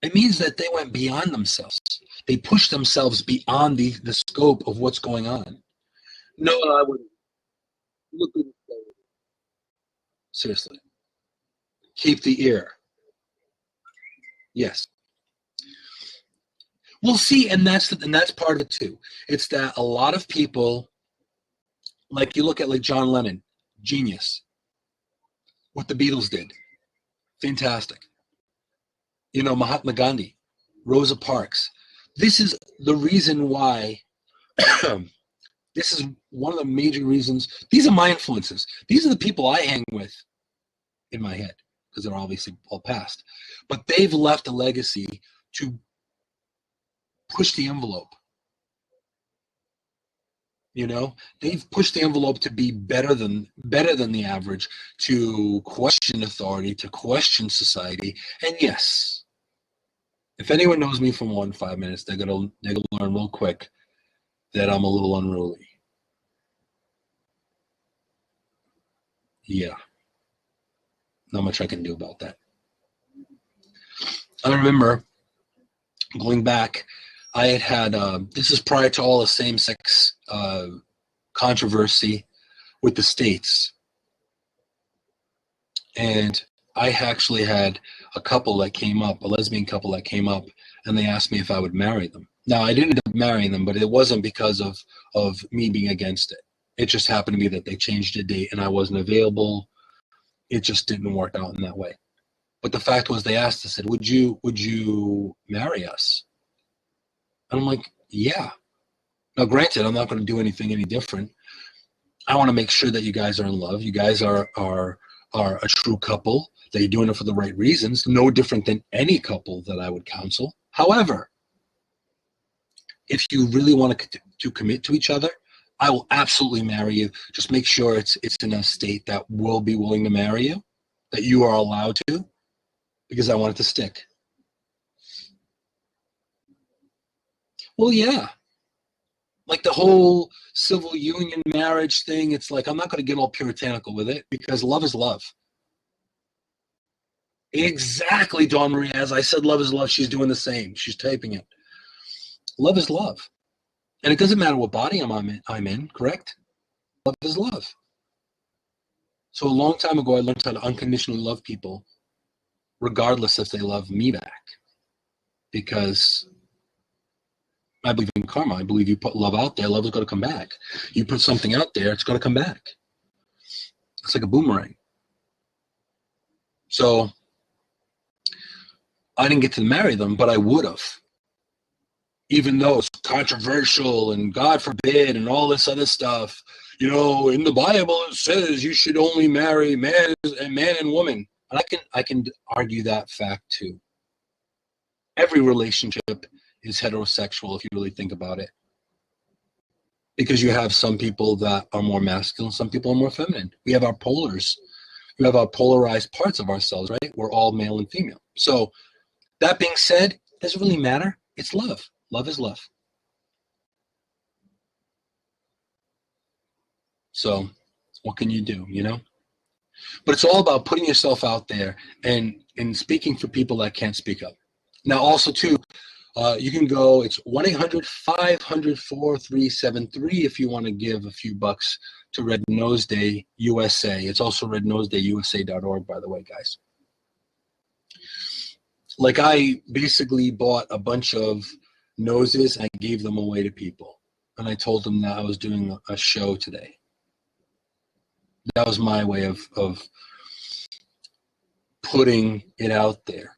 It means that they went beyond themselves. They pushed themselves beyond the scope of what's going on. No, I wouldn't. Look at it. Seriously. Keep the ear. Yes. Well, see, and that's part of it too. It's that a lot of people, like you look at like John Lennon, genius. What the Beatles did, fantastic. You know, Mahatma Gandhi, Rosa Parks. This is the reason why. This is one of the major reasons. These are my influences. These are the people I hang with in my head, because they're obviously all past. But they've left a legacy to push the envelope. You know, they've pushed the envelope to be better than the average, to question authority, to question society. And yes, if anyone knows me for more than 5 minutes, they're gonna learn real quick that I'm a little unruly. Yeah, not much I can do about that. I remember going back, I had this is prior to all the same-sex controversy with the states, and I actually had a lesbian couple that came up, and they asked me if I would marry them. Now, I didn't end up marrying them, but it wasn't because of me being against it. It just happened to be that they changed the date and I wasn't available. It just didn't work out in that way. But the fact was, they asked, I said, would you marry us? And I'm like, yeah. Now, granted, I'm not going to do anything any different. I want to make sure that you guys are in love. You guys are a true couple, that you're doing it for the right reasons, no different than any couple that I would counsel. However, if you really want to commit to each other, I will absolutely marry you. Just make sure it's in a state that will be willing to marry you, that you are allowed to, because I want it to stick. Well, yeah. Like the whole civil union marriage thing, it's like I'm not going to get all puritanical with it because love is love. Exactly, Dawn Marie. As I said, love is love. She's doing the same. She's typing it. Love is love. And it doesn't matter what body I'm in, correct? Love is love. So a long time ago, I learned how to unconditionally love people, regardless if they love me back. Because I believe in karma. I believe you put love out there, love is going to come back. You put something out there, it's going to come back. It's like a boomerang. So I didn't get to marry them, but I would have. Even though it's controversial and God forbid and all this other stuff. You know, in the Bible it says you should only marry man and woman. And I can argue that fact too. Every relationship is heterosexual if you really think about it. Because you have some people that are more masculine, some people are more feminine. We have our polars. We have our polarized parts of ourselves, right? We're all male and female. So that being said, it doesn't really matter. It's love. Love is love. So what can you do, you know? But it's all about putting yourself out there and speaking for people that can't speak up. Now also too, you can go, it's 1-800-500-4373 if you want to give a few bucks to Red Nose Day USA. It's also rednosedayusa.org, by the way, guys. Like I basically bought a bunch of noses and I gave them away to people. And I told them that I was doing a show today. That was my way of putting it out there.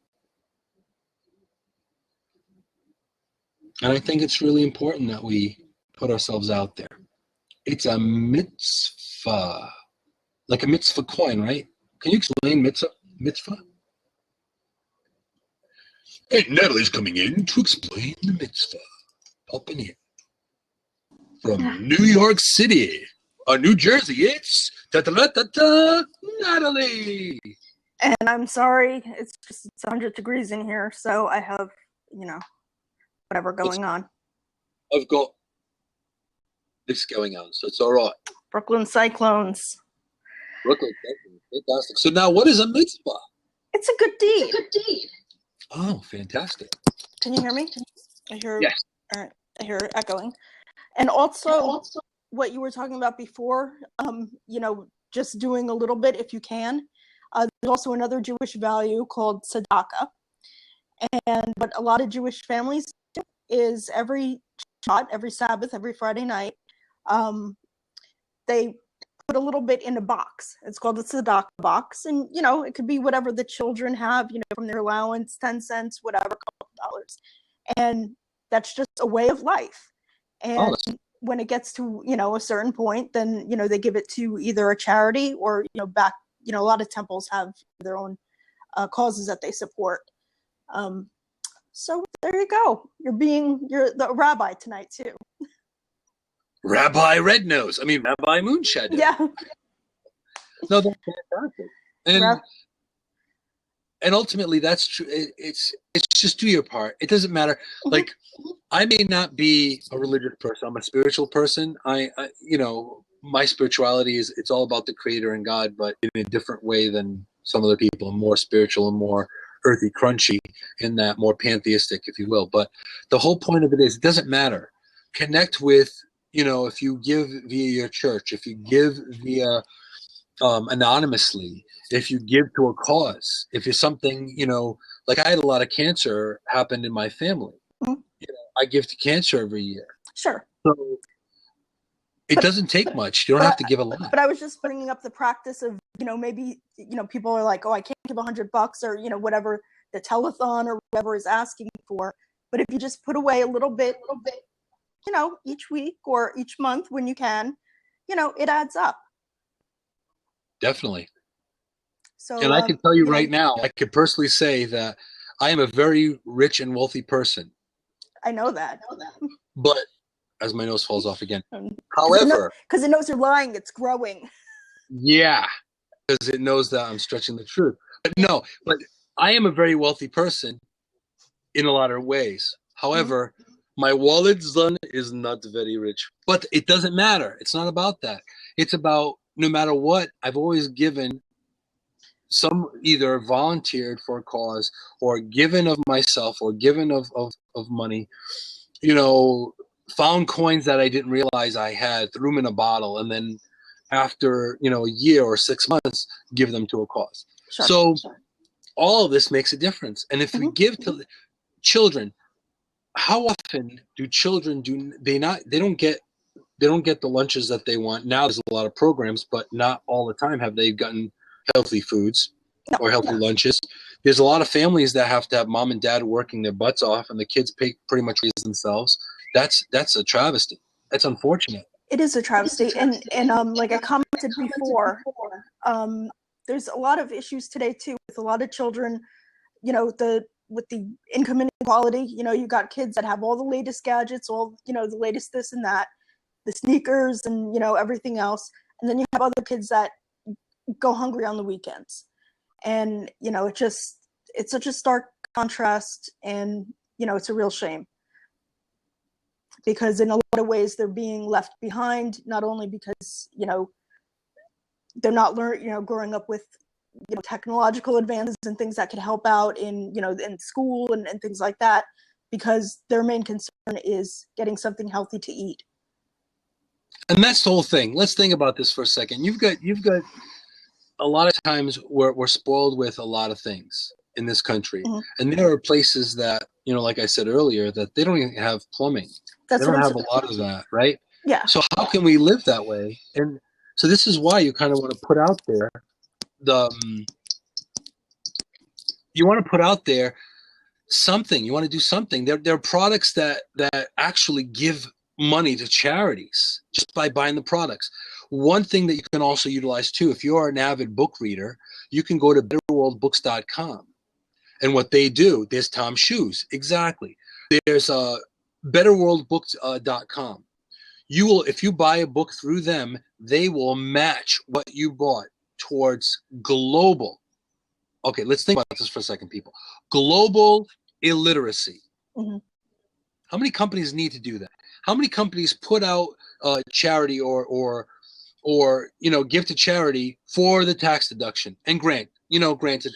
And I think it's really important that we put ourselves out there. It's a mitzvah, like a mitzvah coin, right? Can you explain mitzvah? Hey, Natalie's coming in to explain the mitzvah. Popping in. From New York City, or New Jersey, it's Natalie.
And I'm sorry, it's 100 degrees in here, so I have, whatever going on.
I've got this going on, so it's all right.
Brooklyn Cyclones.
Brooklyn Cyclones, fantastic. So now, what is a mitzvah?
It's a good deed.
Oh, fantastic.
Can you hear me? I hear.
Yes.
All right. I hear it echoing. And also, what you were talking about before, just doing a little bit if you can. There's also another Jewish value called tzedakah. And what a lot of Jewish families do is every Shabbat, every Sabbath, every Friday night, they put a little bit in a box. It's called the tzedakah box. And, it could be whatever the children have, from their allowance, 10 cents, whatever, couple of dollars. And that's just a way of life. And when it gets to, a certain point, then, they give it to either a charity or, back, a lot of temples have their own causes that they support. So there you go. You're the rabbi tonight too.
Rabbi Rednose. Rabbi Moonshadow.
Yeah.
No, that's fantastic. And ultimately, that's true. It's just do your part. It doesn't matter. Mm-hmm. Like, I may not be a religious person. I'm a spiritual person. I my spirituality it's all about the Creator and God, but in a different way than some other people. I'm more spiritual and more earthy, crunchy in that, more pantheistic, if you will. But the whole point of it is, it doesn't matter. Connect with, if you give via your church, if you give via anonymously, if you give to a cause, if it's something, like I had a lot of cancer happen in my family. Mm-hmm. I give to cancer every year.
Sure.
So it doesn't take much. You don't have to give a lot.
But I was just bringing up the practice of, maybe, people are like, oh, I can't give $100 or, whatever the telethon or whatever is asking for. But if you just put away a little bit, each week or each month when you can, it adds up.
Definitely.
So,
And I can tell you right now, I could personally say that I am a very rich and wealthy person.
I know that.
But as my nose falls off again.
Because
However,
it knows you're lying, it's growing.
yeah, because it knows that I'm stretching the truth. But I am a very wealthy person in a lot of ways. However, my wallet son is not very rich. But it doesn't matter. It's not about that. It's about no matter what, I've always given some, either volunteered for a cause or given of myself or given of money, found coins that I didn't realize I had, threw them in a bottle, and then after, a year or 6 months, give them to a cause.
Sure.
So all of this makes a difference. And if we give to children, how often do children they don't get the lunches that they want? Now there's a lot of programs, but not all the time have they gotten healthy foods or healthy lunches. There's a lot of families that have to have mom and dad working their butts off, and the kids pretty much raise themselves. That's a travesty. That's unfortunate.
It is a travesty. And like I commented before, there's a lot of issues today too with a lot of children, with the income inequality. You got kids that have all the latest gadgets, all, the latest this and that, the sneakers and, everything else. And then you have other kids that go hungry on the weekends. And, it's such a stark contrast, and, it's a real shame. Because in a lot of ways they're being left behind, not only because, they're not growing up with, technological advances and things that could help out in, in school and things like that, because their main concern is getting something healthy to eat.
And that's the whole thing. Let's think about this for a second. You've got a lot of times we're spoiled with a lot of things in this country. Mm-hmm. And there are places that, like I said earlier, that they don't even have plumbing. They don't have a lot of that, right?
Yeah.
So how can we live that way? And so this is why you kind of want to put out there something. You want to do something. There are products that actually give money to charities just by buying the products. One thing that you can also utilize too, if you're an avid book reader, you can go to betterworldbooks.com. And what they do, there's Tom's Shoes. Exactly. There's betterworldbooks.com. You will, if you buy a book through them, they will match what you bought towards global. Okay, let's think about this for a second, people. Global illiteracy. Mm-hmm. How many companies need to do that? How many companies put out charity or give to charity for the tax deduction? And granted,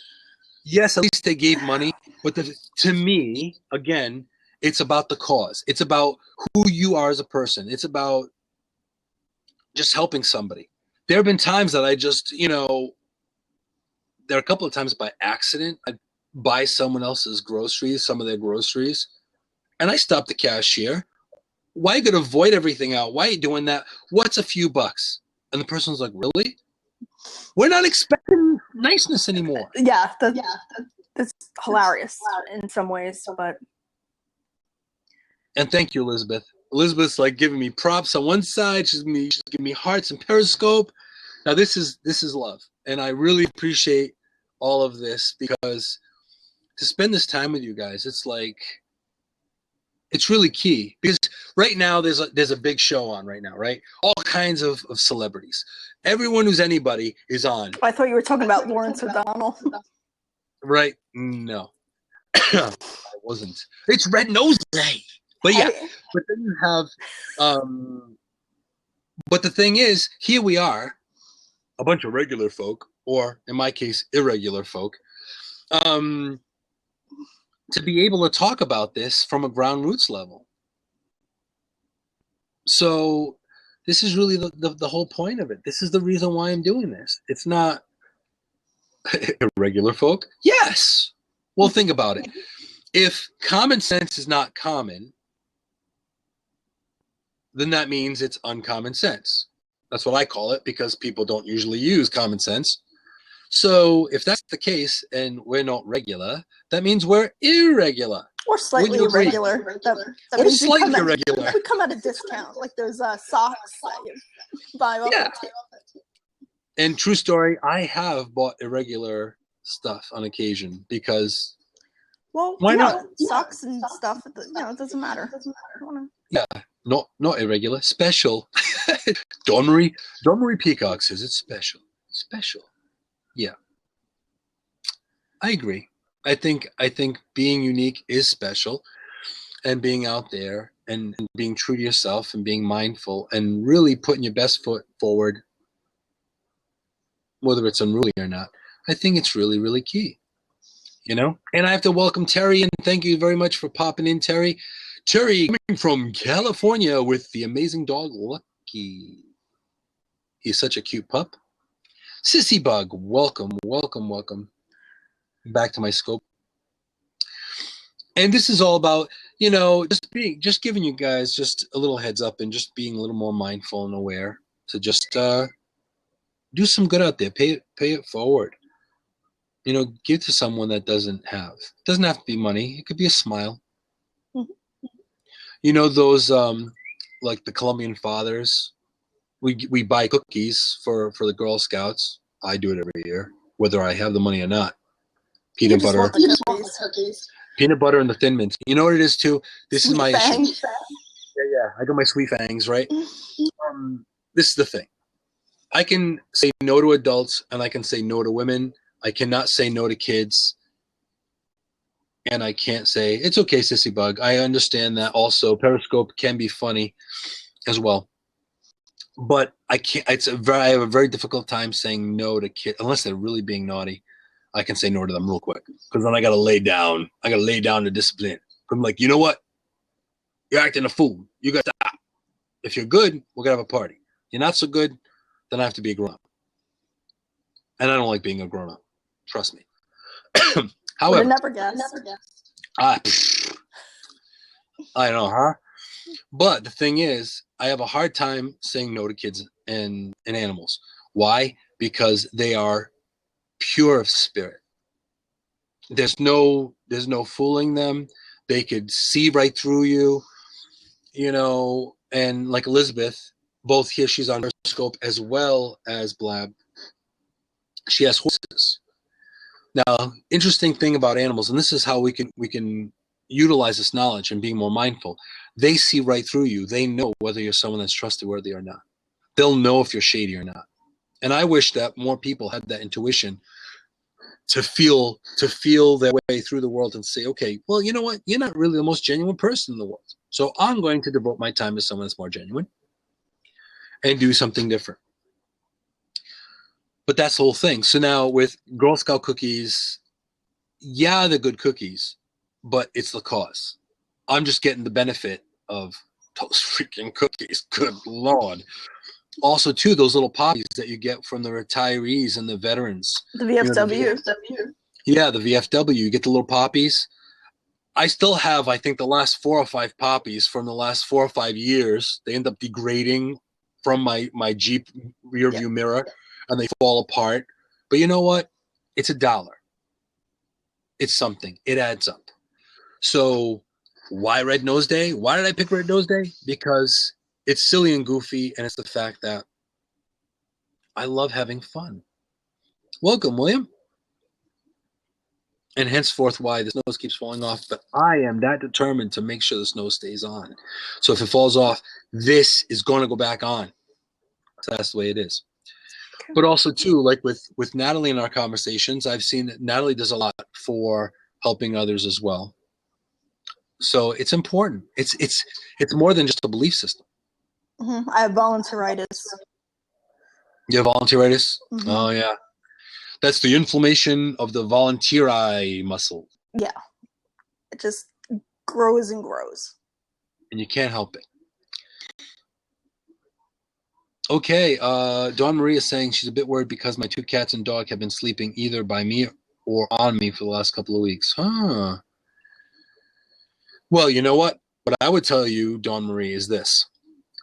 yes, at least they gave money, but to me, again, it's about the cause. It's about who you are as a person. It's about just helping somebody. There have been times that I just, there are a couple of times by accident, I buy someone else's groceries, some of their groceries, and I stop the cashier. Why are you going to void everything out? Why are you doing that? What's a few bucks? And the person's like, really? We're not expecting niceness anymore.
Yeah, that's hilarious in some ways, but.
And thank you, Elizabeth. Elizabeth's like giving me props on one side. She's giving me hearts and Periscope. Now this is love, and I really appreciate all of this, because to spend this time with you guys, it's really key. Because right now there's a big show on right now, right? All kinds of celebrities. Everyone who's anybody is on.
I thought you were talking about Lawrence O'Donnell.
Right? No, I wasn't. It's Red Nose Day. But yeah, but then you have, but the thing is, here we are, a bunch of regular folk, or in my case, irregular folk, to be able to talk about this from a ground roots level. So this is really the whole point of it. This is the reason why I'm doing this. It's not irregular folk. Yes. Well, think about it. If common sense is not common, then that means it's uncommon sense. That's what I call it, because people don't usually use common sense. So if that's the case and we're not regular, that means we're irregular.
Or slightly
you agree?
irregular. That
Or
means
slightly irregular.
we come at a discount, like those socks that you buy off
Yeah.
the
And true story, I have bought irregular stuff on occasion because
Well,
why
yeah,
not?
socks and stuff. It doesn't matter.
Not irregular, special. Dawn Marie Peacock says it's special. Special. Yeah. I agree. I think being unique is special, and being out there and being true to yourself and being mindful and really putting your best foot forward, whether it's unruly or not, I think it's really, really key. And I have to welcome Terry, and thank you very much for popping in, Terry. Terry coming from California with the amazing dog Lucky. He's such a cute pup. Sissy Bug, welcome back to my scope. And this is all about, just giving you guys just a little heads up and just being a little more mindful and aware to just do some good out there. Pay it forward. Give to someone that doesn't have. It doesn't have to be money. It could be a smile.
Mm-hmm.
Those like the Colombian fathers. We buy cookies for the Girl Scouts. I do it every year, whether I have the money or not. Peanut butter. Peanut butter and the Thin Mints. You know what it is too? This
Sweet
is my
fangs.
issue. Yeah. I got my sweet fangs, right? This is the thing. I can say no to adults and I can say no to women. I cannot say no to kids. And I can't say, it's okay, Sissy Bug. I understand that also. Periscope can be funny as well. But I can't. I have a very difficult time saying no to kids unless they're really being naughty. I can say no to them real quick because then I got to lay down. I got to lay down the discipline. I'm like, you know what? You're acting a fool. You got to stop. If you're good, we're gonna have a party. You're not so good, then I have to be a grown up. And I don't like being a grown up. Trust me. However,
Never guessed.
I know, huh? But the thing is, I have a hard time saying no to kids and animals. Why? Because they are pure of spirit. There's no fooling them. They could see right through you, and like Elizabeth, both here she's on Periscope as well as Blab. She has horses. Now, interesting thing about animals, and this is how we can utilize this knowledge and being more mindful. They see right through you. They know whether you're someone that's trustworthy or not. They'll know if you're shady or not. And I wish that more people had that intuition to feel their way through the world and say, okay, well, you know what? You're not really the most genuine person in the world. So I'm going to devote my time to someone that's more genuine and do something different. But that's the whole thing. So now with Girl Scout cookies, yeah, they're good cookies, but it's the cause. I'm just getting the benefit of those freaking cookies. Good Lord. Also, too, those little poppies that you get from the retirees and the veterans.
The VFW.
Yeah, the VFW. You get the little poppies. I still have, I think, the last 4 or 5 poppies from the last 4 or 5 years. They end up degrading from my Jeep rear view mirror, and they fall apart. But you know what? It's $1. It's something. It adds up. So why Red Nose Day? Why did I pick Red Nose Day? Because it's silly and goofy, and it's the fact that I love having fun. Welcome, William. And henceforth why the nose keeps falling off. But I am that determined to make sure this nose stays on. So if it falls off, this is going to go back on. So that's the way it is. But also, too, like with Natalie in our conversations, I've seen that Natalie does a lot for helping others as well. So it's important. It's more than just a belief system.
Mm-hmm. I have volunteeritis.
You have volunteeritis?
Mm-hmm.
Oh, yeah. That's the inflammation of the volunteeri muscle.
Yeah. It just grows and grows.
And you can't help it. Okay, Dawn Marie is saying she's a bit worried because my 2 cats and dog have been sleeping either by me or on me for the last couple of weeks. Huh. Well, you know what? What I would tell you, Dawn Marie, is this.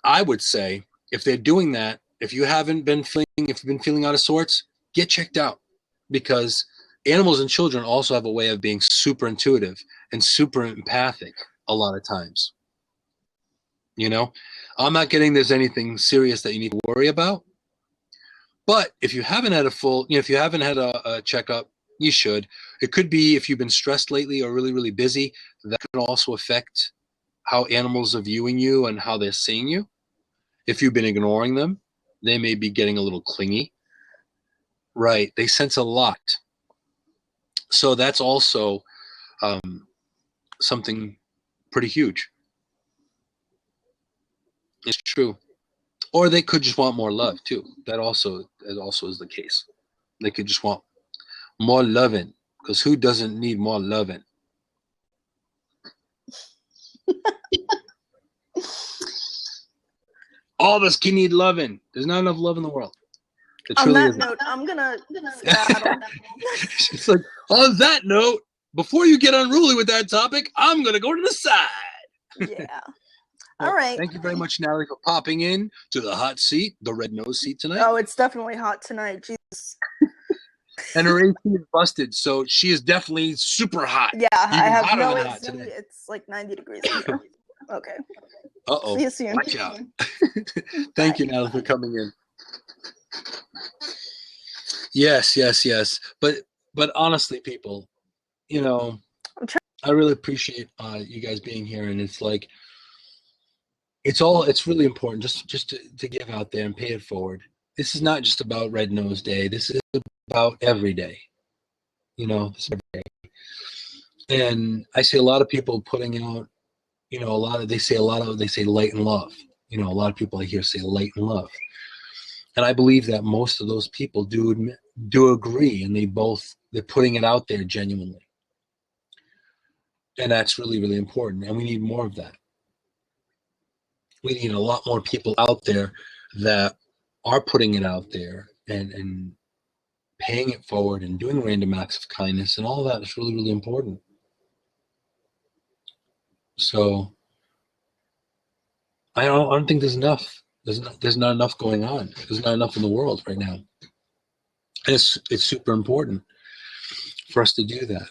I would say if they're doing that, if you've been feeling out of sorts, get checked out, because animals and children also have a way of being super intuitive and super empathic a lot of times. You know, I'm not getting there's anything serious that you need to worry about. But if you haven't had a full, if you haven't had a checkup, you should. It could be if you've been stressed lately or really, really busy, that can also affect how animals are viewing you and how they're seeing you. If you've been ignoring them, they may be getting a little clingy. Right. They sense a lot. So that's also something pretty huge. It's true. Or they could just want more love too. That also is the case. They could just want more loving, because who doesn't need more loving? All of us can need loving. There's not enough love in the world.
On that note, I'm gonna skedaddle.
It's like, on that note, before you get unruly with that topic, I'm gonna go to the side.
Yeah.
Well,
all right.
Thank you very much, Natalie, for popping in to the hot seat, the red nose seat tonight.
Oh, it's definitely hot tonight. Jesus.
And her AC is busted, so she is definitely super hot.
Yeah, I have
hotter
no
than hot
AC.
today.
It's like 90 degrees in here. Okay.
Uh-oh.
See you soon.
Watch out. Thank you, Natalie, for coming in. Yes. But honestly, people, I really appreciate you guys being here, and it's like it's really important just to give out there and pay it forward. This is not just about Red Nose Day. This is about every day. This is every day. And I see a lot of people putting out, they say light and love. A lot of people I hear say light and love. And I believe that most of those people do agree, and they're putting it out there genuinely. And that's really, really important. And we need more of that. We need a lot more people out there that are putting it out there and paying it forward and doing random acts of kindness, and all of that is really, really important. So I don't think there's enough. There's not enough going on. There's not enough in the world right now. And it's super important for us to do that.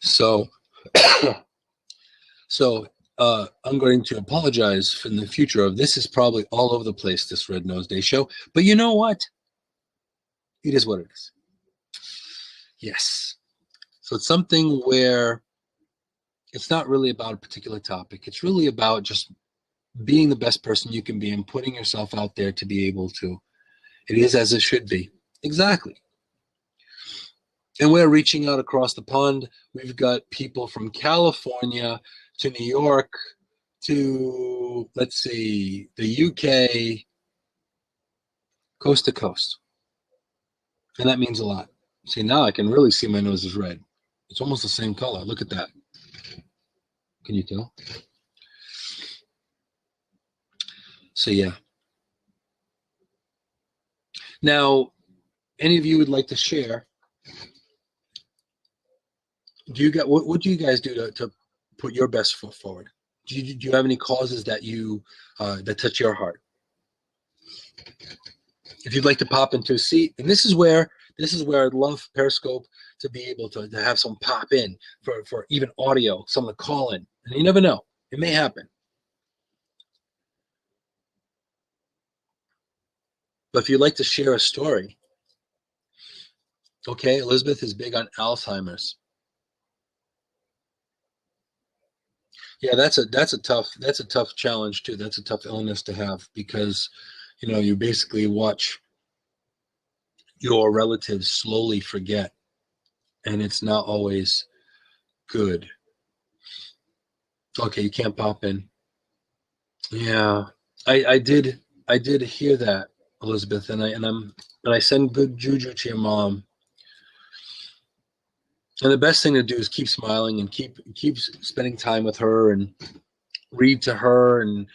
So I'm going to apologize in the future of this is probably all over the place, this Red Nose Day show. But you know what? It is what it is. Yes. So it's something where it's not really about a particular topic. It's really about just being the best person you can be and putting yourself out there to be able to. It is as it should be. Exactly. And we're reaching out across the pond. We've got people from California to New York to, let's see, the UK, coast to coast. And that means a lot. See, now I can really see my nose is red. It's almost the same color. Look at that. Can you tell? So, yeah. Now, any of you would like to share, what do you guys do to put your best foot forward? Do you have any causes that that touch your heart? If you'd like to pop into a seat, and this is where I'd love Periscope to be able to have someone pop in for even audio, someone to call in. And you never know. It may happen. But if you'd like to share a story, okay, Elizabeth is big on Alzheimer's. Yeah, that's a tough challenge too. That's a tough illness to have, because you basically watch your relatives slowly forget, and it's not always good. Okay, you can't pop in. Yeah, I did hear that, Elizabeth, and I send good juju to your mom. And the best thing to do is keep smiling and keep spending time with her and read to her. And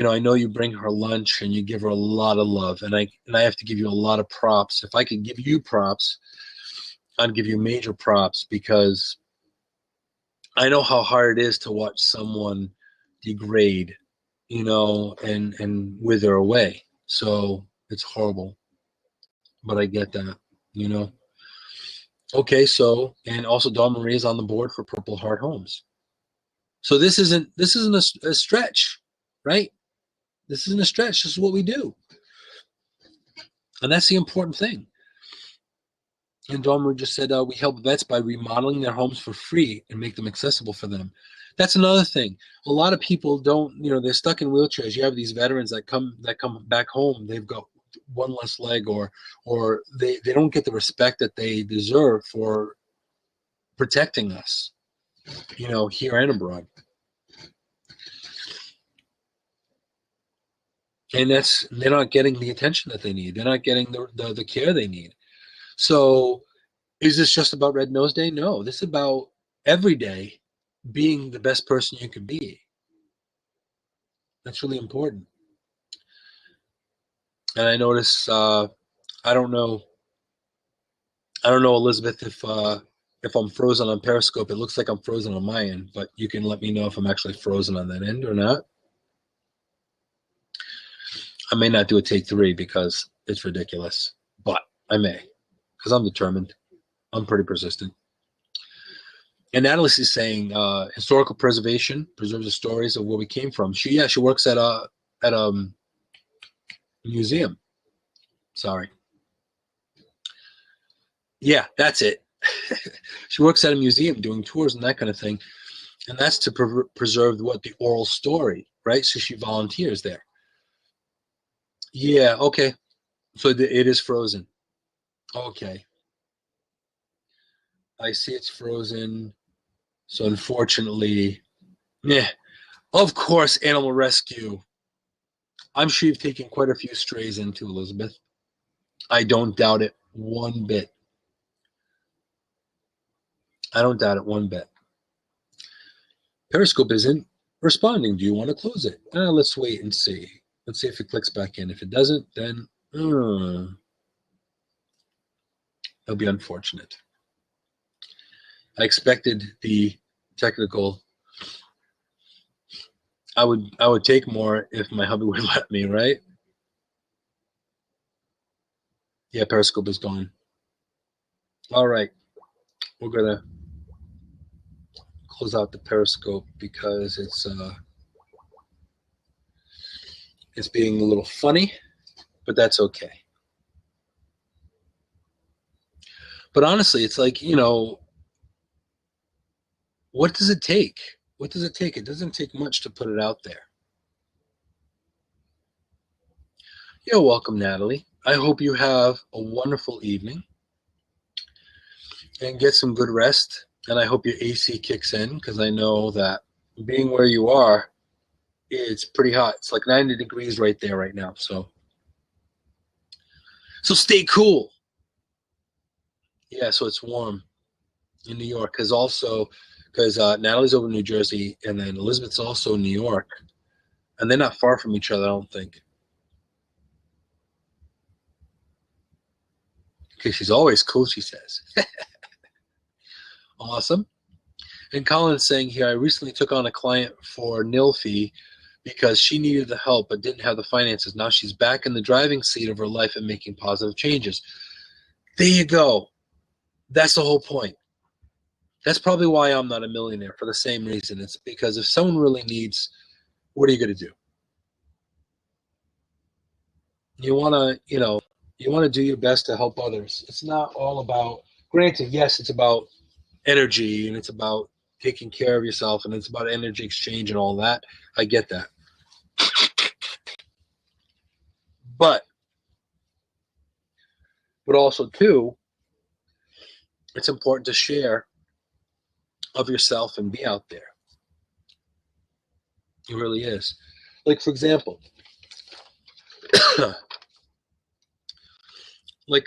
I know you bring her lunch and you give her a lot of love, and I have to give you a lot of props. If I could give you props, I'd give you major props, because I know how hard it is to watch someone degrade, and wither away. So it's horrible, but I get that, Okay, so, and also Dawn Marie is on the board for Purple Heart Homes. So this isn't a stretch, right? This isn't a stretch. This is what we do. And that's the important thing. And Dawn Marie just said, we help vets by remodeling their homes for free and make them accessible for them. That's another thing. A lot of people don't, they're stuck in wheelchairs. You have these veterans that come back home. They've got one less leg, or they don't get the respect that they deserve for protecting us, here and abroad. And they're not getting the attention that they need. They're not getting the care they need. So is this just about Red Nose Day? No, this is about every day being the best person you can be. That's really important. And I notice, I don't know, Elizabeth, if I'm frozen on Periscope. It looks like I'm frozen on my end, but you can let me know if I'm actually frozen on that end or not. I may not do a take 3 because it's ridiculous, but I may, because I'm determined. I'm pretty persistent. And Natalie is saying historical preservation preserves the stories of where we came from. She works at a museum. Sorry. Yeah, that's it. She works at a museum doing tours and that kind of thing. And that's to preserve the oral story, right? So she volunteers there. Yeah, okay. So it is frozen. Okay. I see it's frozen. So unfortunately, yeah. Of course, animal rescue. I'm sure you've taken quite a few strays into, Elizabeth. I don't doubt it one bit. I don't doubt it one bit. Periscope isn't responding. Do you want to close it? Let's wait and see. Let's see if it clicks back in. If it doesn't, then it'll be unfortunate. I expected the technical. I would take more if my hubby would let me, right? Yeah, Periscope is gone. All right. We're gonna close out the Periscope because it's being a little funny, but that's okay. But honestly, it's like, what does it take? What does it take? It doesn't take much to put it out there. You're welcome, Natalie. I hope you have a wonderful evening and get some good rest. And I hope your AC kicks in, because I know that being where you are, it's pretty hot. It's like 90 degrees right there right now. So stay cool. Yeah, so it's warm in New York, because Natalie's over in New Jersey, and then Elizabeth's also in New York, and they're not far from each other, I don't think. Because she's always cool, she says. Awesome. And Colin's saying here, I recently took on a client for nil fee because she needed the help but didn't have the finances. Now she's back in the driving seat of her life and making positive changes. There you go. That's the whole point. That's probably why I'm not a millionaire, for the same reason. It's because if someone really needs, what are you going to do? You want to do your best to help others. It's not all about, granted, yes, it's about energy and it's about taking care of yourself and it's about energy exchange and all that. I get that. But also, too, it's important to share of yourself and be out there. It really is. Like, for example, like,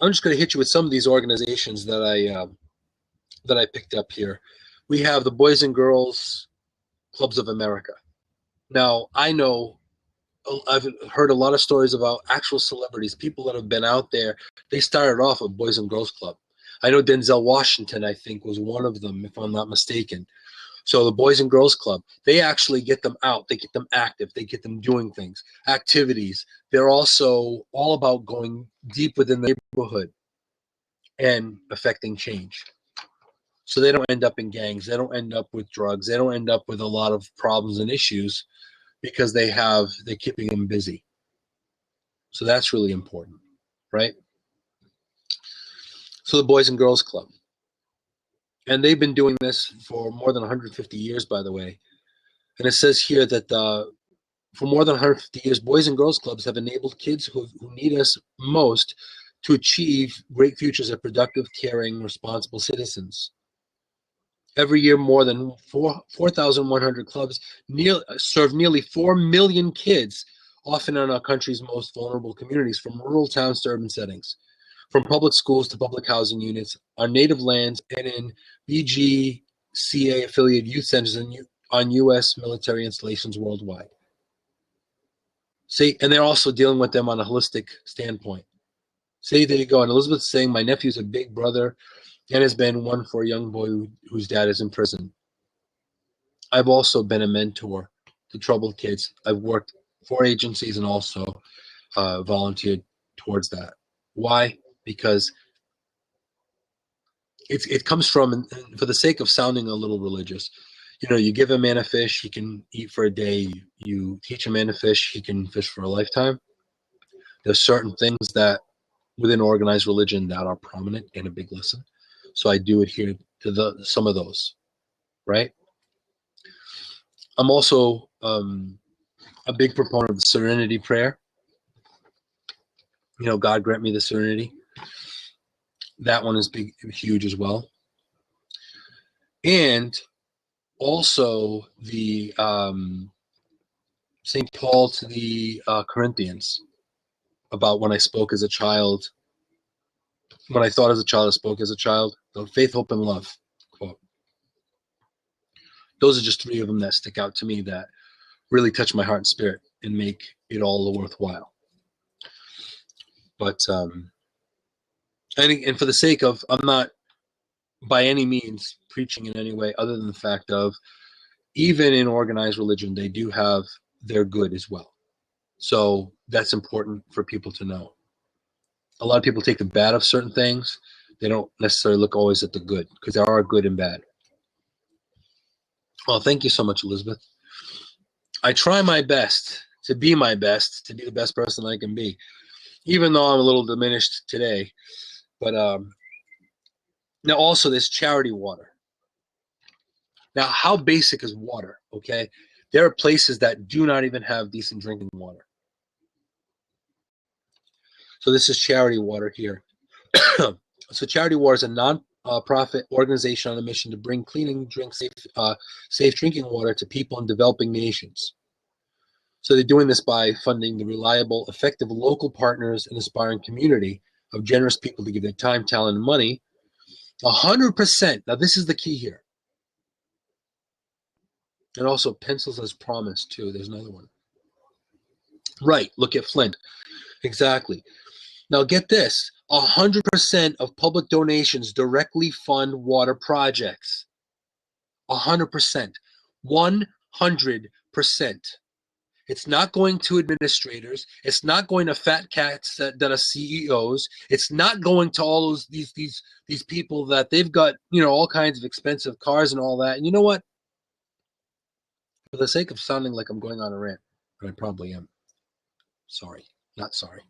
I'm just going to hit you with some of these organizations that I picked up here. We have the Boys and Girls Clubs of America. Now, I've heard a lot of stories about actual celebrities, people that have been out there. They started off a Boys and Girls Club. I know Denzel Washington, I think, was one of them, if I'm not mistaken. So the Boys and Girls Club, they actually get them out. They get them active. They get them doing things, activities. They're also all about going deep within the neighborhood, and affecting change. So they don't end up in gangs. They don't end up with drugs. They don't end up with a lot of problems and issues because they're keeping them busy. So that's really important, right? So the Boys and Girls Club. And they've been doing this for more than 150 years, by the way. And it says here that for more than 150 years, Boys and Girls Clubs have enabled kids who need us most to achieve great futures as productive, caring, responsible citizens. Every year, more than 4,100 clubs serve nearly 4 million kids, often in our country's most vulnerable communities, from rural towns to urban settings, from public schools to public housing units, on native lands, and in BGCA-affiliated youth centers on U.S. military installations worldwide. See, and they're also dealing with them on a holistic standpoint. See, there you go. And Elizabeth's saying, my nephew's a big brother and has been one for a young boy whose dad is in prison. I've also been a mentor to troubled kids. I've worked for agencies and also volunteered towards that. Why? Because it comes from, and for the sake of sounding a little religious, you give a man a fish, he can eat for a day. You teach a man to fish, he can fish for a lifetime. There's certain things that within organized religion that are prominent and a big lesson. So I do adhere to some of those, right? I'm also a big proponent of the serenity prayer. God grant me the serenity. That one is huge as well. And also the St. Paul to the Corinthians about when I spoke as a child, when I thought as a child, I spoke as a child. The faith, hope, and love quote. Those are just 3 of them that stick out to me that really touch my heart and spirit and make it all worthwhile. But and for the sake of, I'm not by any means preaching in any way other than the fact of, even in organized religion, they do have their good as well. So that's important for people to know. A lot of people take the bad of certain things. They don't necessarily look always at the good, because there are good and bad. Well, thank you so much, Elizabeth. I try my best to be the best person I can be, even though I'm a little diminished today. But now also this charity water. Now, how basic is water? Okay, there are places that do not even have decent drinking water. So this is charity water here. So charity water is a non-profit organization on a mission to bring clean, safe drinking water to people in developing nations. So they're doing this by funding the reliable, effective local partners and aspiring community of generous people to give their time, talent, and money. 100%. Now this is the key here. And also pencils as promised too. There's another one. Right. Look at Flint. Exactly. Now get this. 100% of public donations directly fund water projects. 100%. 100%. It's not going to administrators. It's not going to fat cats that are CEOs. It's not going to all these people that they've got, all kinds of expensive cars and all that. And you know what? For the sake of sounding like I'm going on a rant, but I probably am. Sorry, not sorry.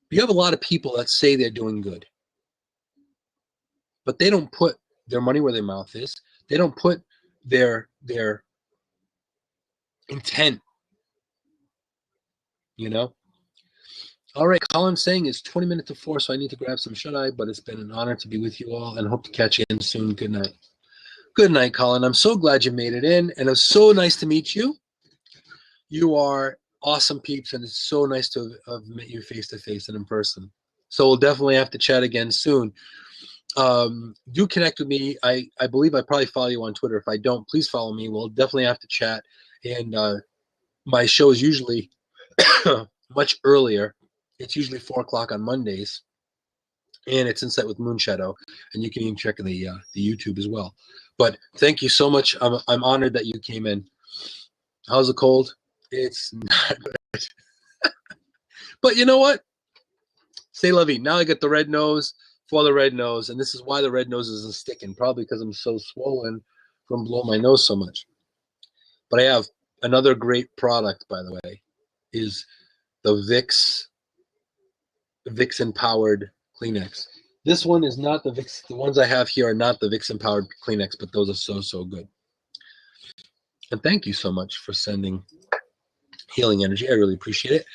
You have a lot of people that say they're doing good, but they don't put their money where their mouth is. They don't put their intent, All right, Colin's saying it's 20 minutes to 4, so I need to grab some shut-eye, but it's been an honor to be with you all, and hope to catch you in soon. Good night. Good night, Colin. I'm so glad you made it in, and it's so nice to meet you. You are awesome peeps, and it's so nice to have met you face-to-face and in person. So we'll definitely have to chat again soon. Do connect with me. I believe I probably follow you on Twitter. If I don't, please follow me. We'll definitely have to chat. And my show is usually much earlier. It's usually 4 o'clock on Mondays. And it's Insight with Moonshadow. And you can even check the YouTube as well. But thank you so much. I'm honored that you came in. How's the cold? It's not good. But you know what? Stay lovey. Now I get the red nose for the red nose, and this is why the red nose isn't sticking. Probably because I'm so swollen from blowing my nose so much. But I have another great product, by the way, is the Vicks Empowered Kleenex. This one is not the Vicks. The ones I have here are not the Vicks Empowered Kleenex, but those are so good. And thank you so much for sending healing energy. I really appreciate it.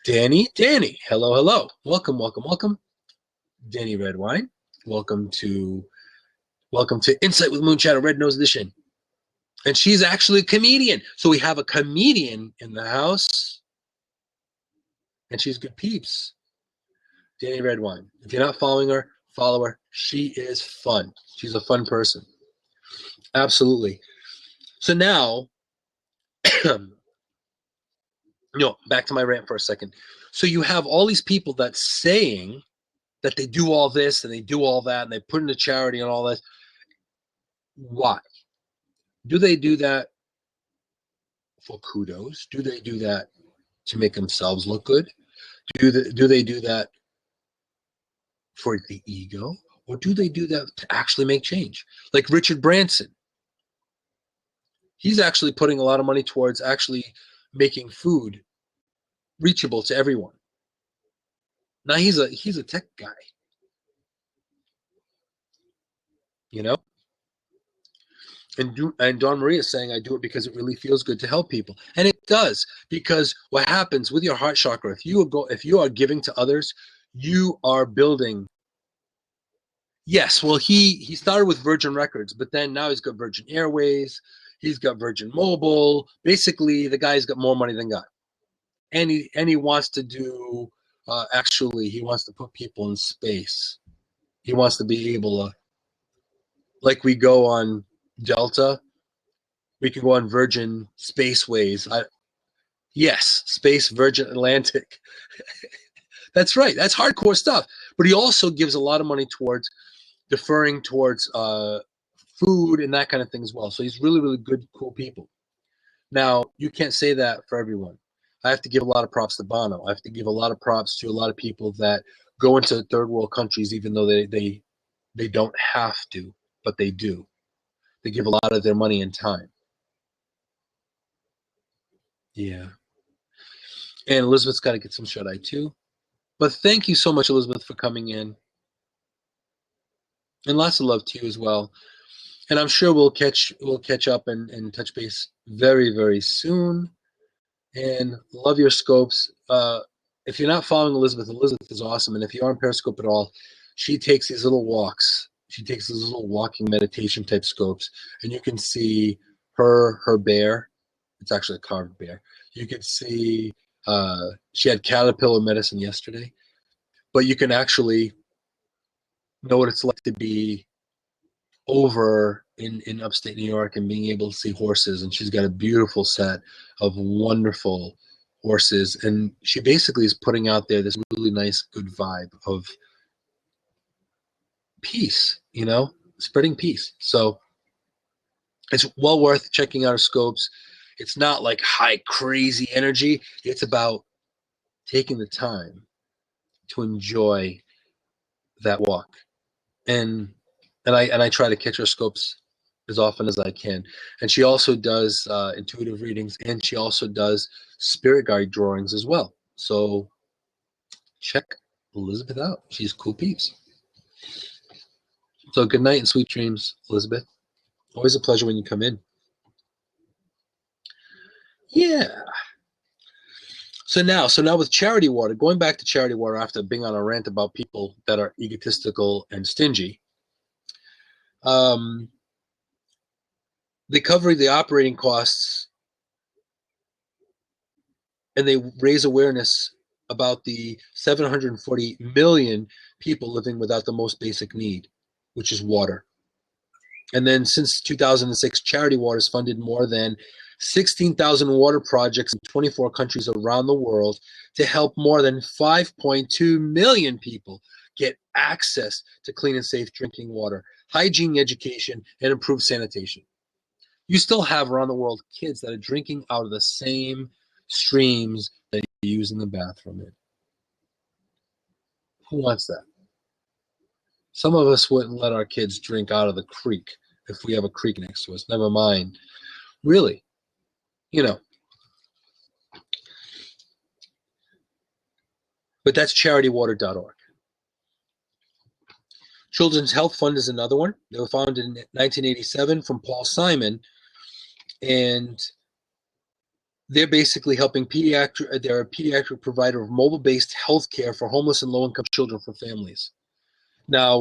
Danny, hello. Welcome. Danny Redwine, welcome to Insight with Moonshadow Red Nose Edition. And she's actually a comedian. So we have a comedian in the house. And she's good peeps. Danny Redwine. If you're not following her, follow her. She is fun. She's a fun person. Absolutely. So now, back to my rant for a second. So you have all these people that's saying that they do all this and they do all that and they put into charity and all this. Why? Do they do that for kudos? Do they do that to make themselves look good? Do they do that for the ego? Or do they do that to actually make change? Like Richard Branson. He's actually putting a lot of money towards actually making food reachable to everyone. Now he's a tech guy. And Dawn Marie is saying, I do it because it really feels good to help people. And it does, because what happens with your heart chakra, if you are giving to others, you are building. Yes, well, he started with Virgin Records, but then now he's got Virgin Airways, he's got Virgin Mobile. Basically, the guy's got more money than God. And he wants to do, he wants to put people in space. He wants to be able to, like we go on Delta, we can go on Virgin Spaceways. Yes, Space Virgin Atlantic. That's right. That's hardcore stuff. But he also gives a lot of money towards deferring towards food and that kind of thing as well. So he's really, really good, cool people. Now, you can't say that for everyone. I have to give a lot of props to Bono. I have to give a lot of props to a lot of people that go into third world countries even though they don't have to, but they do. They give a lot of their money and time. Yeah. And Elizabeth's got to get some shut-eye too. But thank you so much, Elizabeth, for coming in. And lots of love to you as well. And I'm sure we'll catch up and touch base very, very soon. And love your scopes. If you're not following Elizabeth is awesome. And if you aren't Periscope at all, she takes these little walks. She takes these little walking meditation type scopes, and you can see her bear. It's actually a carved bear. You can see she had caterpillar medicine yesterday, but you can actually know what it's like to be over in upstate New York and being able to see horses. And she's got a beautiful set of wonderful horses, and she basically is putting out there this really nice, good vibe of peace, spreading peace. So it's well worth checking out her scopes. It's not like high, crazy energy. It's about taking the time to enjoy that walk. And I try to catch her scopes as often as I can. And she also does intuitive readings, and she also does spirit guide drawings as well. So check Elizabeth out. She's cool peeps. So good night and sweet dreams, Elizabeth. Always a pleasure when you come in. Yeah. So now with charity water, going back to charity water after being on a rant about people that are egotistical and stingy, they cover the operating costs and they raise awareness about the 740 million people living without the most basic need, which is water. And then since 2006, Charity Water has funded more than 16,000 water projects in 24 countries around the world to help more than 5.2 million people get access to clean and safe drinking water, hygiene education, and improved sanitation. You still have around the world kids that are drinking out of the same streams that you use in the bathroom in. Who wants that? Some of us wouldn't let our kids drink out of the creek if we have a creek next to us. Never mind. Really, you know. But that's charitywater.org. Children's Health Fund is another one. They were founded in 1987 from Paul Simon, and they're basically helping they're a pediatric provider of mobile-based health care for homeless and low-income children for families. Now,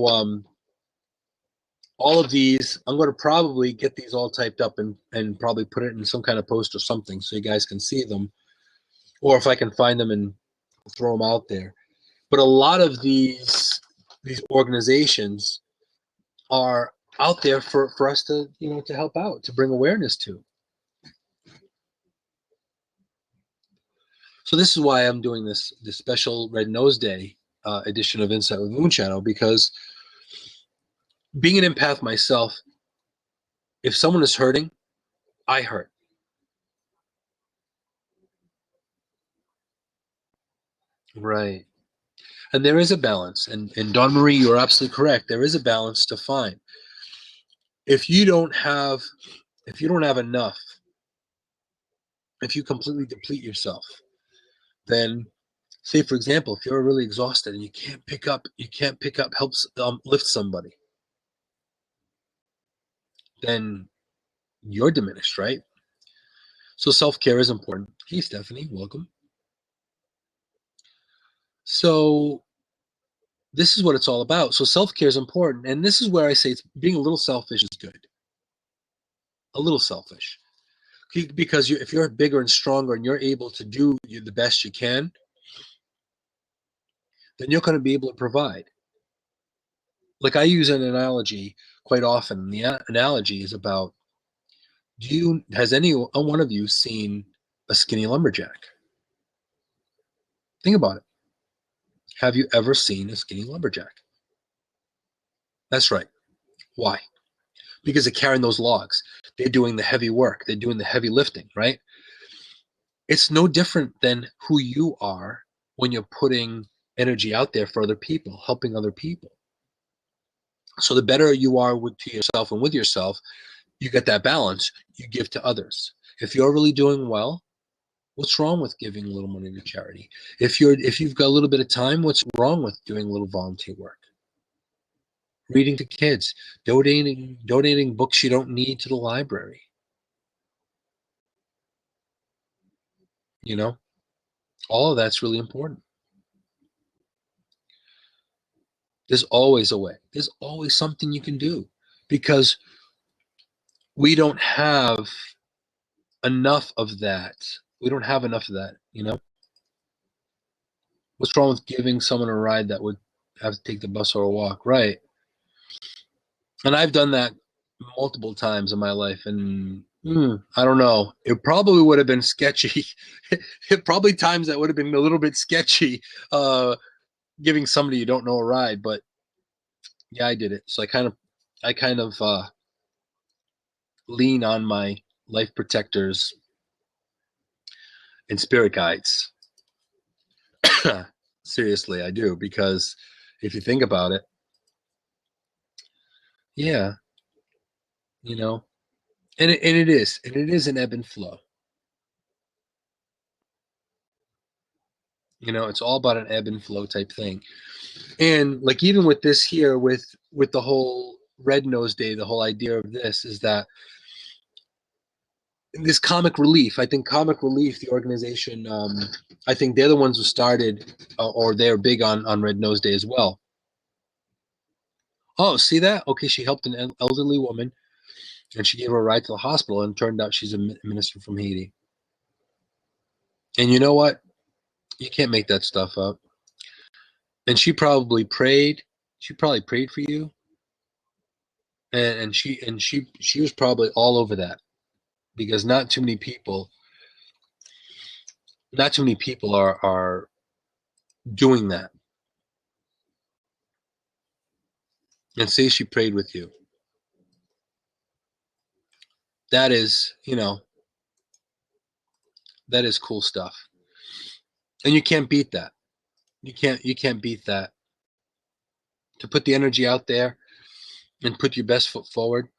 all of these, I'm going to probably get these all typed up and probably put it in some kind of post or something so you guys can see them, or if I can find them and throw them out there. But a lot of these organizations are out there for us to, to help out, to bring awareness to. So this is why I'm doing this special Red Nose Day edition of Insight with Moonshadow, because being an empath myself, if someone is hurting, I hurt. Right. And there is a balance. And Dawn Marie, you're absolutely correct. There is a balance to find. If you don't have enough, if you completely deplete yourself, then say, for example, if you're really exhausted and you can't pick up, lift somebody, then you're diminished, right? So self-care is important. Hey, Stephanie, welcome. So this is what it's all about. So self-care is important. And this is where I say being a little selfish is good. A little selfish. Because if you're bigger and stronger and you're able to do the best you can, then you're going to be able to provide. Like I use an analogy quite often. The analogy is about, has any one of you seen a skinny lumberjack? Think about it. Have you ever seen a skinny lumberjack? That's right. Why? Because they're carrying those logs. They're doing the heavy work. They're doing the heavy lifting, right? It's no different than who you are when you're putting energy out there for other people, helping other people. So the better you are to yourself and with yourself, you get that balance, you give to others. If you're really doing well, what's wrong with giving a little money to charity? If you've got a little bit of time, what's wrong with doing a little volunteer work? Reading to kids, donating books you don't need to the library. All of that's really important. There's always a way. There's always something you can do, because we don't have enough of that. We don't have enough of that, What's wrong with giving someone a ride that would have to take the bus or a walk? Right. And I've done that multiple times in my life, and I don't know. It probably would have been sketchy. Probably times that would have been a little bit sketchy, giving somebody you don't know a ride. But yeah, I did it. So I kind of lean on my life protectors and spirit guides. Seriously, I do, because if you think about it, yeah, and it is an ebb and flow. It's all about an ebb and flow type thing. And like even with this here, with the whole Red Nose Day, the whole idea of this is that this Comic Relief, I think Comic Relief, the organization, I think they're the ones who started, or they're big on Red Nose Day as well. Oh, see that? Okay, she helped an elderly woman, and she gave her a ride to the hospital, and it turned out she's a minister from Haiti. And you know what? You can't make that stuff up. And she probably prayed. She probably prayed for you. And she was probably all over that, because not too many people are doing that. And say she prayed with you. That is, that is cool stuff. And you can't beat that. You can't beat that to put the energy out there and put your best foot forward,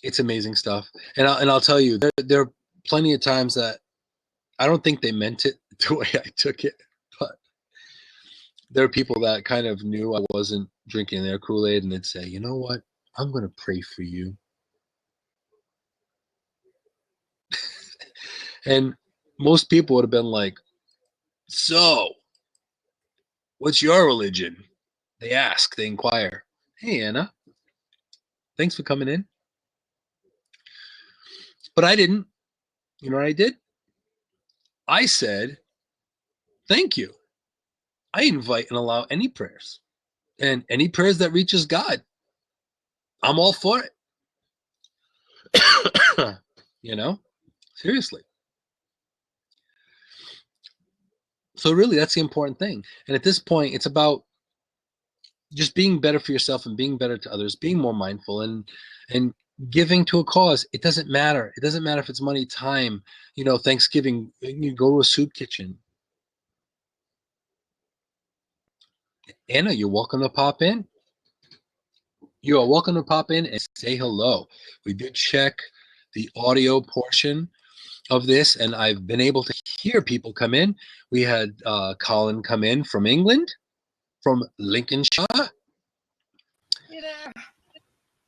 it's amazing stuff. And I'll tell you, there are plenty of times that I don't think they meant it the way I took it, but there are people that kind of knew I wasn't drinking their Kool-Aid, and they'd say, you know what, I'm going to pray for you. And most people would have been like, so what's your religion? They ask, they inquire. Hey, Anna, thanks for coming in. But I didn't. You know what I did? I said, thank you. I invite and allow any prayers, and any prayers that reaches God. I'm all for it. You know, seriously. So really, that's the important thing. And at this point, it's about just being better for yourself and being better to others, being more mindful and giving to a cause. It doesn't matter. It doesn't matter if it's money, time, you know, Thanksgiving, you go to a soup kitchen. Anna, you're welcome to pop in. You are welcome to pop in and say hello. We did check the audio portion of this, and I've been able to hear people come in. We had Colin come in from England, from Lincolnshire.
Hey there.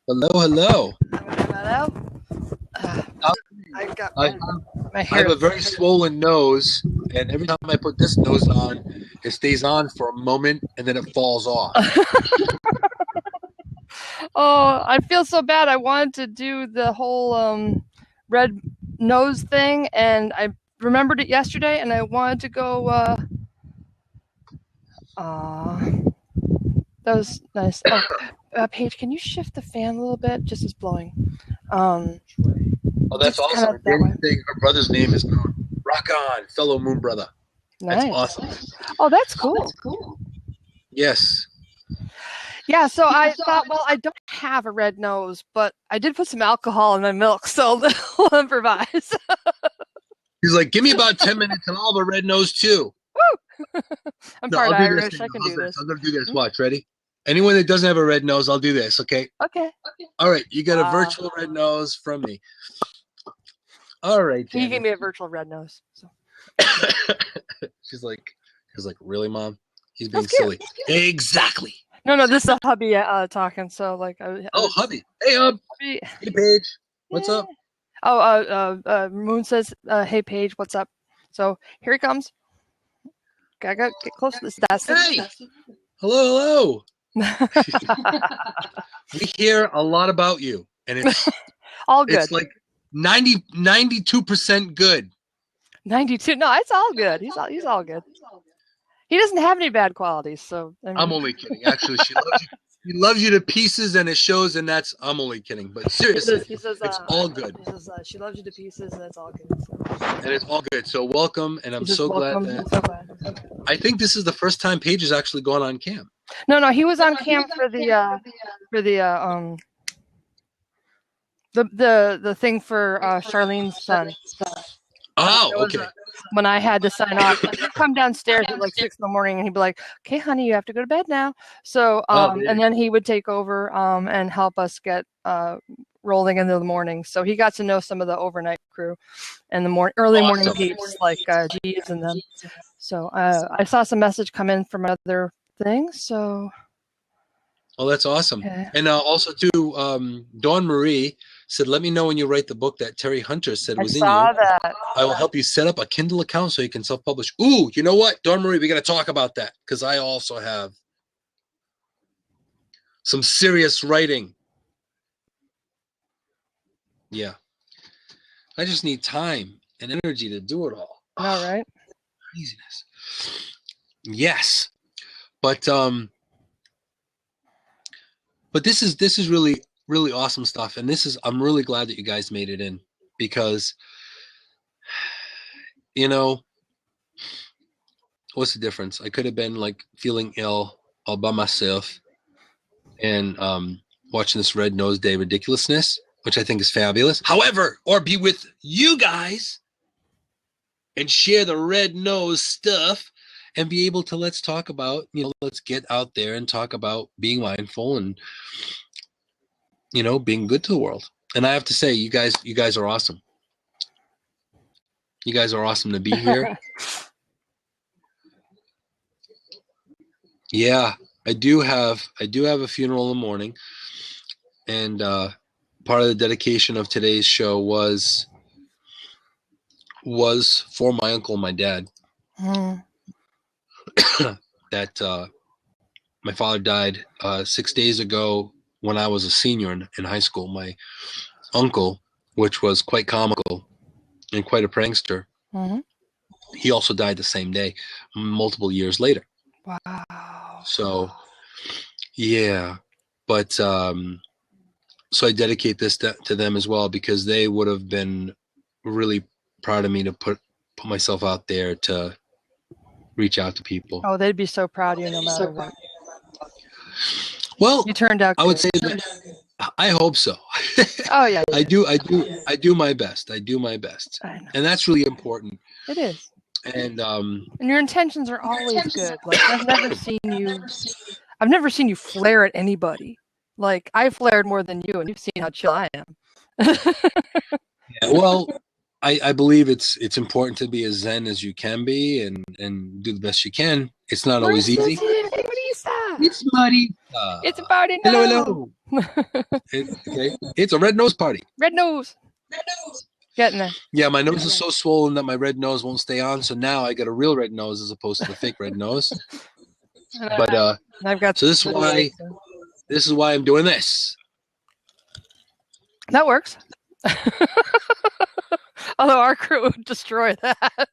Hello, hello.
Hello. I got
I
my
I
hair.
have a very swollen nose, and every time I put this nose on, it stays on for a moment, and then it falls off.
Oh, I feel so bad. I wanted to do the whole red nose thing, and I remembered it yesterday, and I wanted to go. That was nice. Oh, Paige, can you shift the fan a little bit? Just as blowing.
Oh, that's
just
awesome.
kinda that way.
Her brother's name is Moon. Rock on, fellow Moon brother.
Nice.
That's awesome.
Oh, that's cool.
Yes.
Yeah, so I thought, well, I don't have a red nose, but I did put some alcohol in my milk, so we'll improvise.
He's like, give me about 10 minutes and I'll have a red nose too.
Woo! I'm part
I'll do
Irish.
this.
I can do this.
I'm going to do this. Watch, ready? Anyone that doesn't have a red nose, I'll do this, okay?
Okay.
All right, you got a virtual red nose from me. All right,
He
Danny.
gave me a virtual red nose. So.
She's like, really, Mom? He's being
That's cute.
silly. Exactly.
No, this is a hubby talking. So like,
hubby. Hey,
hubby.
Hey, Paige. What's up?
Oh, Moon says, "Hey, Paige, what's up?" So here he comes. Gotta get close to this.
Hey. Hello. We hear a lot about you, and it's
all good.
It's like 92% good.
92. No, it's all good. He's all good. He doesn't have any bad qualities, so I mean.
I'm only kidding. Actually, she loves you to pieces, and it shows. And I'm only kidding. But seriously,
he says,
it's all good.
He says she loves you to pieces, and it's all good. So.
And it's all good. So welcome, and I'm so glad that. I think this is the first time Paige has actually gone on cam.
No, he was on cam for the thing for Charlene's son.
Oh, okay.
When I had to sign off, he'd come downstairs at like 6 a.m. and he'd be like, "Okay, honey, you have to go to bed now." So, and then he would take over and help us get rolling into the morning. So he got to know some of the overnight crew and the early morning peeps like G's and them. So I saw some message come in from other things. So.
Oh, that's awesome.
Okay.
And also too, Dawn Marie said, let me know when you write the book that Terry Hunter said was in you.
I saw that.
I will help you set up a Kindle account so you can self-publish. Ooh, you know what? Dawn Marie, we got to talk about that because I also have some serious writing. Yeah. I just need time and energy to do it all.
All right.
Craziness. Yes. But this is really, really awesome stuff. And I'm really glad that you guys made it in because, you know, what's the difference? I could have been like feeling ill all by myself and watching this Red Nose Day ridiculousness, which I think is fabulous. However, or be with you guys and share the red nose stuff and be able to let's talk about, let's get out there and talk about being mindful and, being good to the world. And I have to say, you guys are awesome. You guys are awesome to be here. Yeah, I do have a funeral in the morning, and part of the dedication of today's show was for my uncle and my dad. That my father died 6 days ago when I was a senior in high school. My uncle, which was quite comical and quite a prankster, he also died the same day, multiple years later.
Wow.
So, yeah. But so I dedicate this to them as well, because they would have been really proud of me to put myself out there to reach out to people.
Oh, they'd be so proud of you no matter what.
Well,
you turned out good.
I would say that I hope so.
Oh yeah.
I do my best. I do my best.
I know.
And that's really important.
It is.
And
your intentions are always good. Like I've never seen you flare at anybody. Like I flared more than you, and you've seen how chill I am.
Yeah, well, I believe it's important to be as zen as you can be and do the best you can. It's not always easy. It's Marita.
It's a party now.
Hello. Okay. It's a red nose party.
Red nose. Getting there.
Yeah, my nose is so swollen that my red nose won't stay on. So now I got a real red nose as opposed to the fake red nose. But
I've got.
So this is why I'm doing this.
That works. Although our crew would destroy that.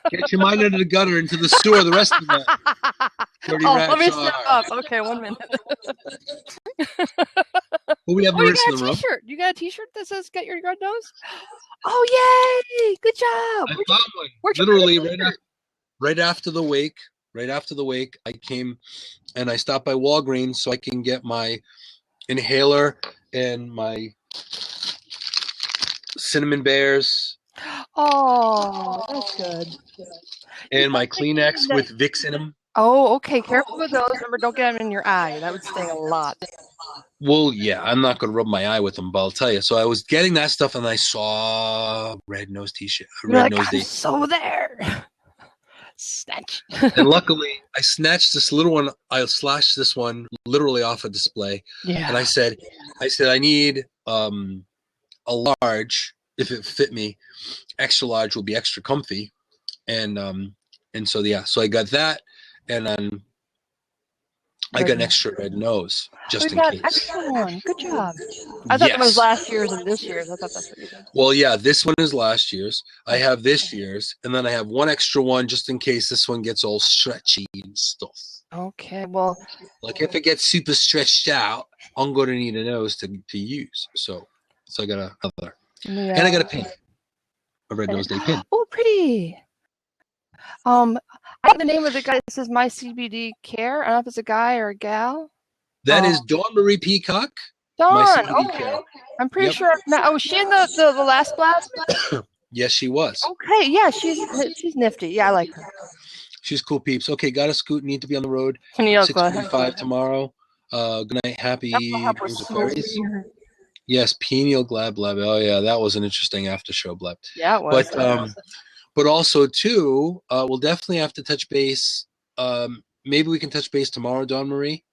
Get your mind out of the gutter into the sewer. The rest of that.
Let me step up. Okay, 1 minute.
Well, we have the rest of the room.
You got a T-shirt that says "Get your red nose"? Oh, yay! Good job.
I found one. Literally right after the wake. Right after the wake, I came and I stopped by Walgreens so I can get my inhaler and my cinnamon bears.
Oh, that's good.
And my Kleenex with Vicks in them.
Oh, okay. Careful with those. Remember, don't get them in your eye. That would sting a lot.
Well, yeah, I'm not going to rub my eye with them, but I'll tell you. So I was getting that stuff, and I saw Red Nose T-shirt.
Red Nose Day. So there. Snatch.
And luckily, I snatched this little one. I slashed this one literally off a display.
Yeah.
And I said, I need a large. If it fit me, extra large will be extra comfy. And so yeah, so I got that, and then I got an extra red nose just in case.
Extra one. Good job. I thought it was last year's and this year's. I thought that's what you did.
Well, yeah, this one is last year's. I have this year's, and then I have one extra one just in case this one gets all stretchy and stuff.
Okay, well,
like if it gets super stretched out, I'm going to need a nose to use. So I got another. Yeah. And I got a pin. A Red Nose Day pin.
Oh, pretty. I have the name of the guy that says My CBD Care. I don't know if it's a guy or a gal.
That is Dawn Marie Peacock.
Dawn. Okay. I'm pretty sure. Was she in the last blast?
Yes, she was.
Okay. Yeah, she's nifty. Yeah, I like her.
She's cool peeps. Okay, got to scoot. Need to be on the road. 6:45 tomorrow. Good night. Happy Aquarius. Yes, Pineal Glad Blab. Oh yeah, that was an interesting after show, Blab.
Yeah, it was.
But also too, we'll definitely have to touch base. Maybe we can touch base tomorrow, Dawn Marie,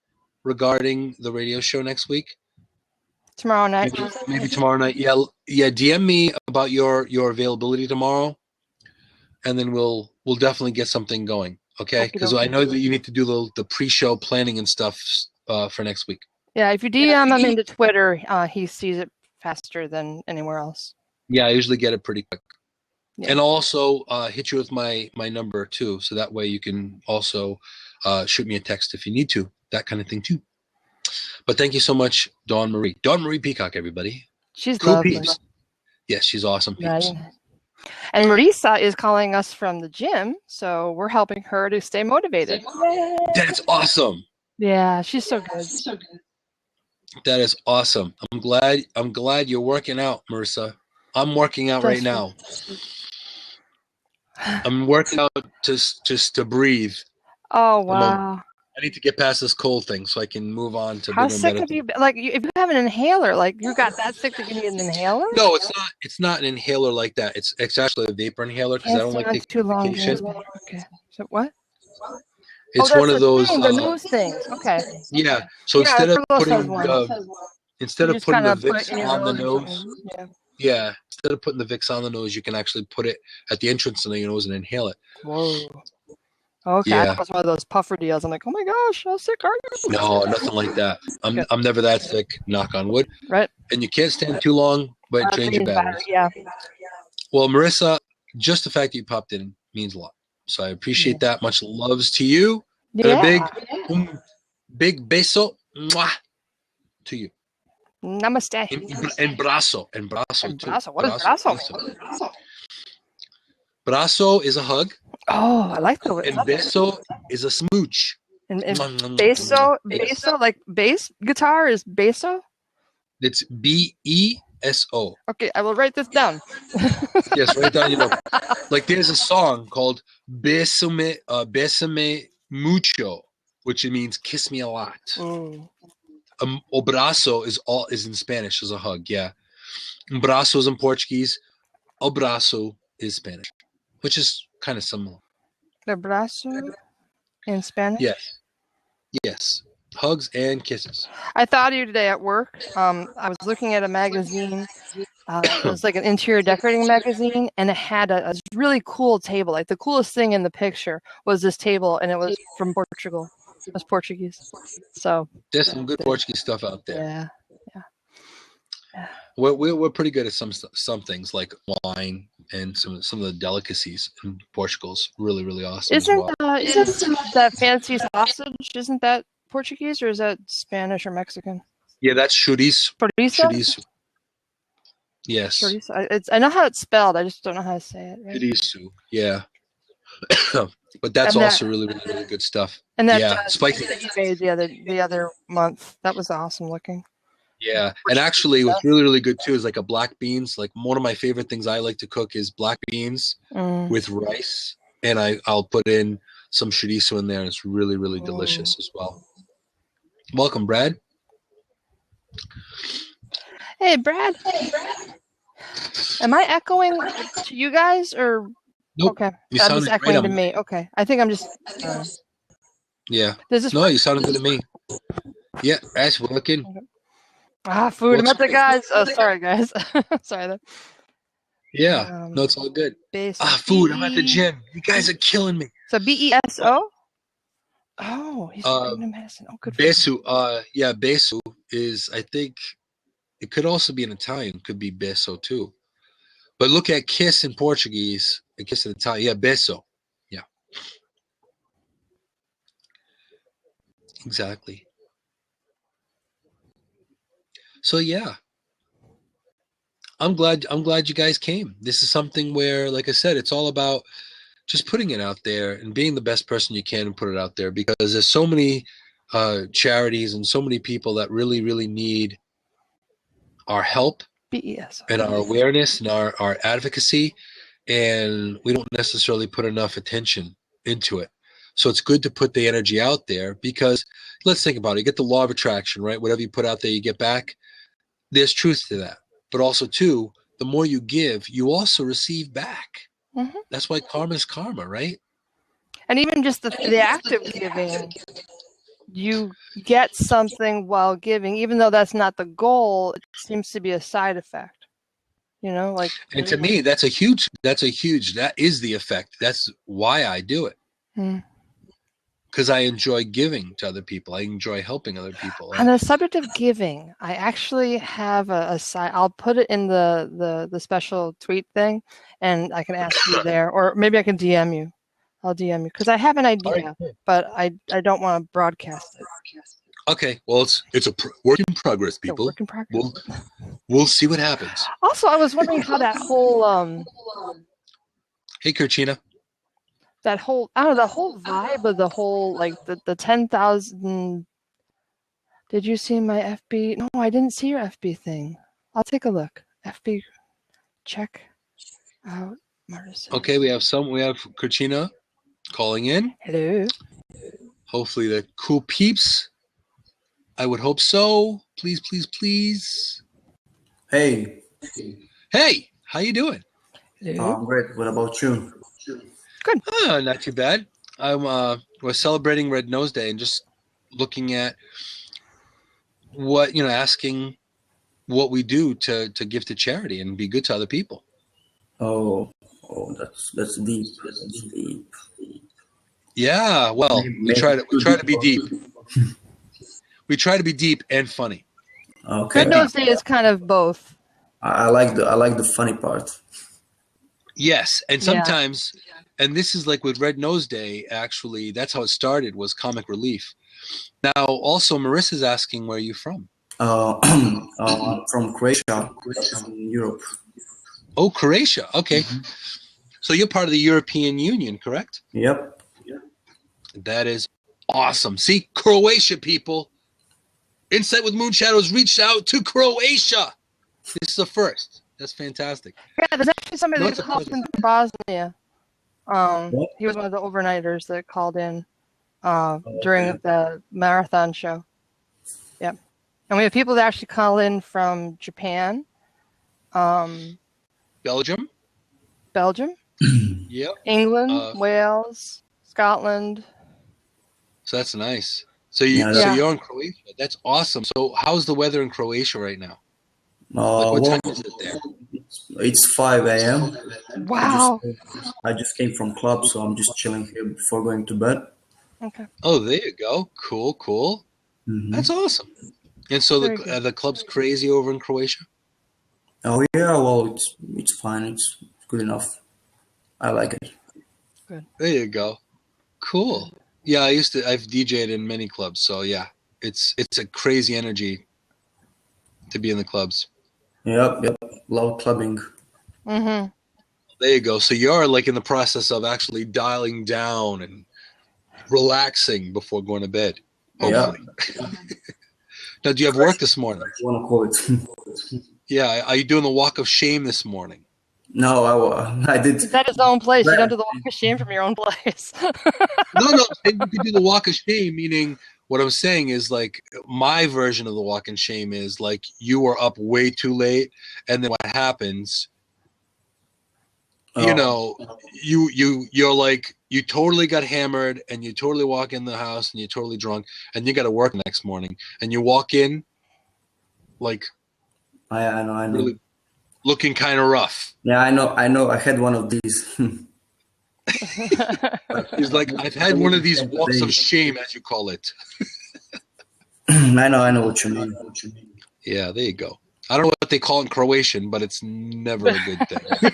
regarding the radio show next week.
Tomorrow night.
Maybe tomorrow night. Yeah. DM me about your availability tomorrow, and then we'll definitely get something going. Okay, because I know that you need to do the pre-show planning and stuff for next week.
Yeah, if you DM him into Twitter, he sees it faster than anywhere else.
Yeah, I usually get it pretty quick. Yeah. And I'll also hit you with my number too, so that way you can also shoot me a text if you need to, that kind of thing too. But thank you so much, Dawn Marie. Dawn Marie Peacock, everybody.
She's cool lovely.
Peeps. Yes, she's awesome peeps.
Right. And Marisa is calling us from the gym, so we're helping her to stay motivated. Yay!
That's awesome.
Yeah, she's so good. So good.
That is awesome. I'm glad you're working out, Marissa. I'm working out right now. I'm working out just to breathe.
Oh,
a moment.
wow.
I need to get past this cold thing so I can move on to
How
bigger and
sick
better
have you
things.
been? Like, if you have an inhaler, like you got that sick that you need an inhaler?
No, it's not. It's not an inhaler like that. It's actually a vapor inhaler because I
Can't
don't like
stand
taking
too long.
medication.
Okay. So what?
It's
That's
one of
the
those.
thing, the nose things. Okay.
Yeah. So
Yeah,
instead of
Carlos has one.
instead
You
of
just
putting
kind
the
of put it
Vicks
in your
on the
nose or
nose,
something. Yeah.
yeah, instead of putting the Vicks on the nose, you can actually put it at the entrance of your nose and inhale it.
Whoa. Okay, I thought
Yeah.
it was one of those puffer deals. I'm like, oh my gosh, how sick are you?
No, nothing like that.
Good.
I'm never that sick. Knock on wood.
Right.
And you can't stand too long, but it drains your
Change
batteries.
Yeah.
Well, Marissa, just the fact that you popped in means a lot. So I appreciate that. Much loves to you. And
Yeah.
a big beso mwah, to you.
Namaste.
And brazo. And brazo, too.
Brazo. What is brazo?
Brazo is a hug.
Oh, I like the way.
And beso is a smooch.
And beso, like bass guitar is beso?
It's BESO.
Okay, I will write this down.
Yes, write down your number. Like there's a song called Besame Mucho, which means kiss me a lot. Abraço is in Spanish as a hug, yeah. Braço is in Portuguese. Abraço is Spanish, which is kind of similar.
Abrazo in Spanish?
Yes. Hugs and kisses.
I thought of you today at work. I was looking at a magazine. It was like an interior decorating magazine, and it had a really cool table. Like the coolest thing in the picture was this table, and it was from Portugal. It was Portuguese. So
there's some good Portuguese stuff out there.
Yeah.
We're pretty good at some things like wine and some of the delicacies in Portugal's really, really awesome.
Isn't that fancy sausage? Isn't that Portuguese or is that Spanish or Mexican?
Yeah, that's chouriço. Chouriço. Yes.
Chouriço. I know how it's spelled. I just don't know how to say it. Right?
Chouriço. Yeah. But that's also really, really, really good stuff.
And that
spicy
that you made the other month. That was awesome looking.
Yeah, and actually, what's really, really good too is like a black beans. Like one of my favorite things I like to cook is black beans with rice, and I'll put in some chorizo in there, and it's really, really delicious as well. Welcome, Brad.
Hey, Brad. Am I echoing to you guys or?
Nope.
Okay, I'm just echoing to me. Okay, I think I'm just.
Yeah. No, you sounded good to me. Yeah, that's working.
Okay. Food. I'm at the guys. Oh, sorry, guys. Sorry. Then.
Yeah. No, it's all good.
Food.
I'm at the gym. You guys are killing me.
So BESO. Oh, he's into medicine. Oh, good.
Besu. Yeah, besu is. I think it could also be in Italian. Could be beso too. But look at kiss in Portuguese and kiss in Italian. Yeah, beso. Yeah. Exactly. So yeah, I'm glad you guys came. This is something where, like I said, it's all about just putting it out there and being the best person you can and put it out there, because there's so many charities and so many people that really, really need our help and our awareness and our advocacy, and we don't necessarily put enough attention into it. So it's good to put the energy out there, because let's think about it. You get the law of attraction, right? Whatever you put out there, you get back. There's truth to that. But also, too, the more you give, you also receive back. Mm-hmm. That's why karma is karma, right?
And even just the act of giving, you get something while giving, even though that's not the goal. It seems to be a side effect. You know, like.
And to me, that is the effect. That's why I do it. Because I enjoy giving to other people. I enjoy helping other people.
On the subject of giving, I actually have a site. I'll put it in the special tweet thing, and I can ask you there, or maybe I can DM you. I'll DM you because I have an idea, but I don't want to broadcast it.
Okay, well, it's a work in progress, people.
Work in progress.
We'll see what happens.
Also, I was wondering how that whole
Hey, Kirchina.
That whole, I don't know, the whole vibe of the whole, like the 10,000. Did you see my FB? No, I didn't see your FB thing. I'll take a look. FB, check out
Okay, we have Krachina calling in.
Hello.
Hopefully the cool peeps. I would hope so. Please, please, please.
Hey,
Hey, how you doing?
Hello.
I'm great. What about you?
Good.
Not too bad. We're celebrating Red Nose Day and just looking at what, asking what we do to give to charity and be good to other people.
Oh, that's deep. That's deep.
Yeah, well, we try to be deep. We try to be deep and funny.
Okay.
Red Nose Day is kind of both.
I like the funny part.
Yes, and sometimes, and this is like with Red Nose Day, actually, that's how it started, was comic relief. Now, also, Marissa's asking, where are you from?
From Croatia, in Europe.
Oh, Croatia. Okay.
Mm-hmm.
So you're part of the European Union, correct?
Yep.
That is awesome. See, Croatia, people. Insight with Moonshadows reached out to Croatia. This is the first. That's fantastic.
Yeah, there's actually somebody that called in from Bosnia. He was one of the overnighters that called in during the marathon show. Yeah. And we have people that actually call in from Japan.
Belgium. Yep.
England, Wales, Scotland.
So that's nice. So you're in Croatia. That's awesome. So how's the weather in Croatia right now? What time is it there?
It's 5 a.m.
Wow.
I just came from club, so I'm just chilling here before going to bed.
Okay.
Oh, there you go. Cool.
Mm-hmm.
That's awesome. And so the club's crazy over in Croatia?
Oh yeah, well it's fine. It's good enough. I like it.
Good.
There you go. Cool. Yeah, I've DJed in many clubs, so yeah, it's a crazy energy to be in the clubs.
Yep. Love clubbing.
Mm-hmm.
There you go. So you're like in the process of actually dialing down and relaxing before going to bed. Hopefully.
Yeah.
Now, do you have work this morning?
You want to call it?
Yeah. Are you doing the walk of shame this morning?
No, I did.
Is that his own place? You don't do the walk of shame from your own place.
No. You could do the walk of shame, meaning what I'm saying is like my version of the walk of shame is like you were up way too late, and then what happens? You're like you totally got hammered, and you totally walk in the house, and you're totally drunk, and you got to work the next morning, and you walk in like
I know.
Really looking kind of rough.
Yeah, I know. I had one of these.
He's like, I've had one of these walks of shame, as you call it.
I know what you mean.
Yeah, there you go. I don't know what they call it in Croatian, but it's never a good thing.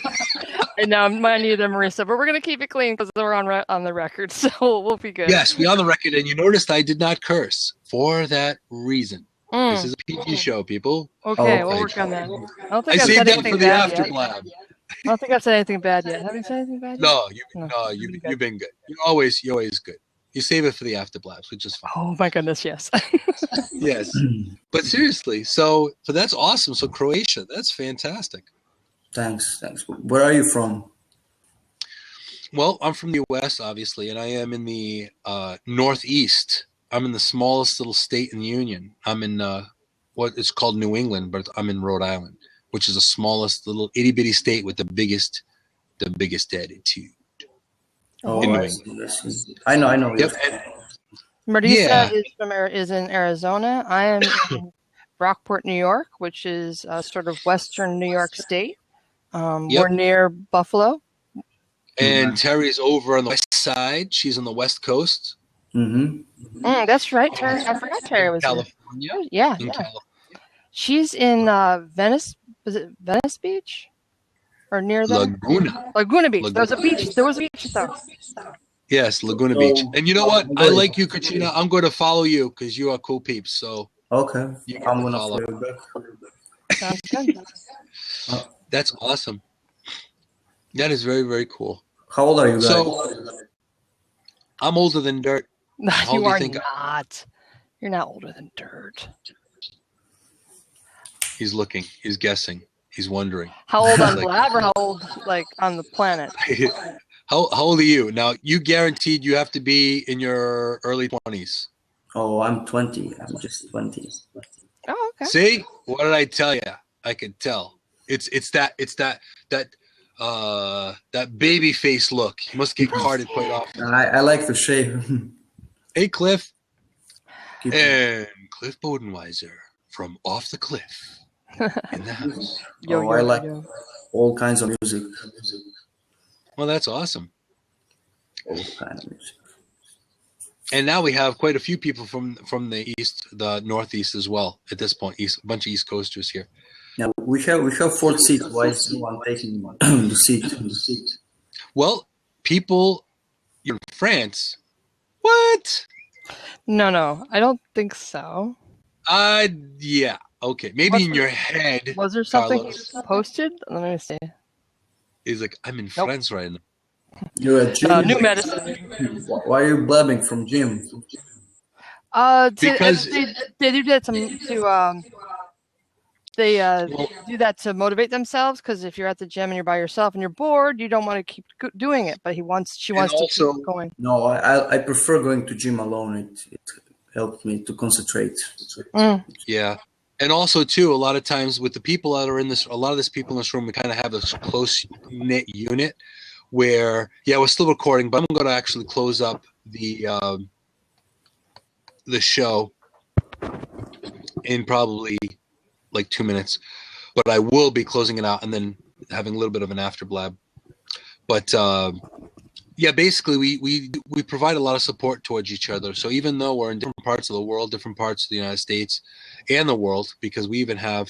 I know, mine either, Marissa, but we're going to keep it clean because we're on the record, so we'll be good.
Yes, we're on the record, and you noticed I did not curse for that reason. This is a PG show, people.
Okay, we'll work on that. I don't think
I
I've
saved
said
that
anything
for the
bad
after
yet.
blab.
I don't think I've said anything bad yet. Have you said anything bad yet?
No, you've been good. You're always good. You save it for the after blabs, which is fine.
Oh my goodness, yes.
Yes, but seriously, so that's awesome. So Croatia, that's fantastic.
Thanks. Where are you from?
Well, I'm from the U.S., obviously, and I am in the Northeast. I'm in the smallest little state in the Union. I'm in what is called New England, but I'm in Rhode Island, which is the smallest little itty bitty state with the biggest attitude.
Oh,
in New
England. I know.
Yep.
Marisa is in Arizona. I am in Rockport, New York, which is sort of western New York State. We're near Buffalo.
And Terry's over on the west side. She's on the west coast.
Mm-hmm.
That's right, Terry. I forgot Terry was
California.
Here. Yeah.
California.
She's in Venice. Was it Venice Beach? Or near there? Laguna Beach. There was a beach. Though.
Yes, Laguna Beach. And you know what? I like you, Katrina. I'm going to follow you because you are cool peeps. So
okay, I'm going to
follow
you back.
Sounds good.
That's awesome. That is very, very cool.
How old are you guys?
So I'm older than dirt.
No,
How
you
old do
are
think
not. You're not older than dirt.
He's looking. He's guessing. He's wondering.
How old on Blab or how old like on the planet?
How old are you? Now, you guaranteed you have to be in your early 20s.
Oh, I'm 20. I'm just 20.
Oh, okay.
See? What did I tell you? I could tell. It's that baby face look. You must get carded quite often.
I like to shave.
Hey, Cliff.
Keep-
And Cliff Bodenweiser from Off the Cliff in the house.
I like all kinds of music.
Well, that's awesome.
All kinds of music.
And now we have quite a few people from the east, the northeast as well. At this point, a bunch of East Coasters here.
Now we have 4 seats. Why is no one taking the seat?
Well, people, you're in France. What?
No, I don't think so.
Yeah. Okay. Maybe in your head.
Was there something
Carlos,
he posted? Let me see.
he's like, I'm in France right now.
You're a gym.
New medicine.
Why are you blabbing from gym?
Because
they do that do that to motivate themselves. Because if you're at the gym and you're by yourself and you're bored, you don't want to keep doing it. But she wants to keep going.
No, I prefer going to gym alone. It helps me to concentrate.
Yeah. And also, too, a lot of times with the people that are in this, a lot of these people in this room, we kind of have this close-knit unit where, yeah, we're still recording, but I'm going to actually close up the show in probably like 2 minutes. But I will be closing it out and then having a little bit of an after blab. But, yeah, basically, we provide a lot of support towards each other. So even though we're in different parts of the world, different parts of the United States and the world, because we even have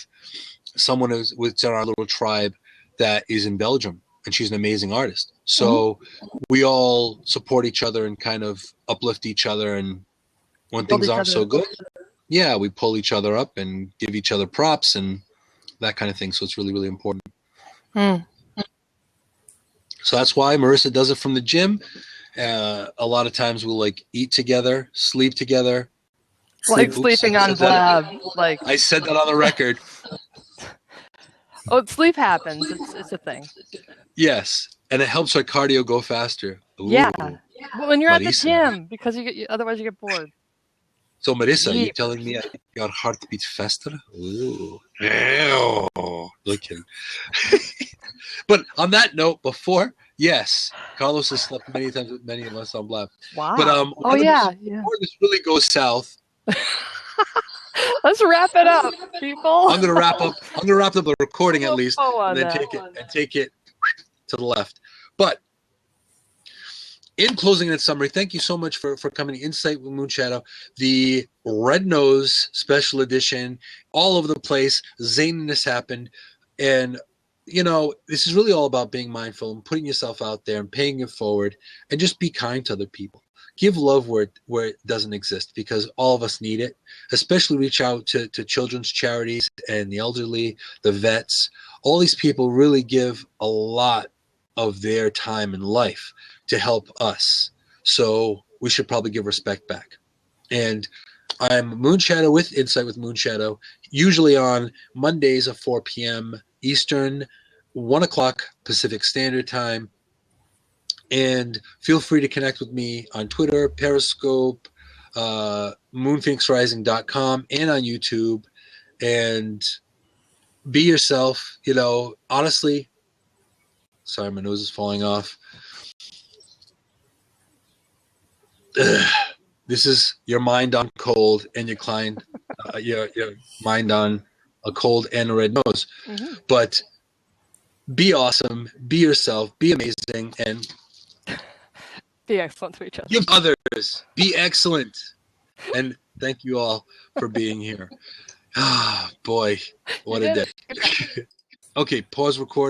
someone who's in our little tribe that is in Belgium, and she's an amazing artist. So we all support each other and kind of uplift each other. And when things aren't so good, yeah, we pull each other up and give each other props and that kind of thing. So it's really, really important. So that's why Marissa does it from the gym. A lot of times we'll like eat together, sleep together.
Like sleeping on Blab. Like
I said that on the record.
Oh, sleep happens. It's a thing.
Yes, and it helps our cardio go faster. Ooh.
Yeah. Well, when you're at the
Marissa.
gym, because otherwise you get bored.
So Marissa, you telling me your heart beats faster? Ooh. Ew. Looking. But on that note, before, yes, Carlos has slept many times with many of us on Blab.
Wow.
But
before
this really goes south.
Let's wrap it up, people.
I'm gonna wrap up the recording at least, and then
that.
take it to the left. But in closing and summary, thank you so much for coming to Insight with Moonshadow, the Red Nose Special Edition, all over the place. Zaniness happened, and this is really all about being mindful and putting yourself out there and paying it forward, and just be kind to other people. Give love where it doesn't exist, because all of us need it. Especially reach out to children's charities and the elderly, the vets. All these people really give a lot of their time in life to help us. So we should probably give respect back. And I'm Moonshadow with Insight with Moonshadow, usually on Mondays at 4 p.m. Eastern, 1 o'clock Pacific Standard Time. And feel free to connect with me on Twitter, Periscope, moonphoenixrising.com, and on YouTube. And be yourself. Honestly, sorry, my nose is falling off. This is your mind on cold and your client, your mind on a cold and a red nose. Mm-hmm. But be awesome, be yourself, be amazing, and
be excellent to each other.
Give others. Be excellent. And thank you all for being here. Ah, boy, what a day. Okay, pause recording.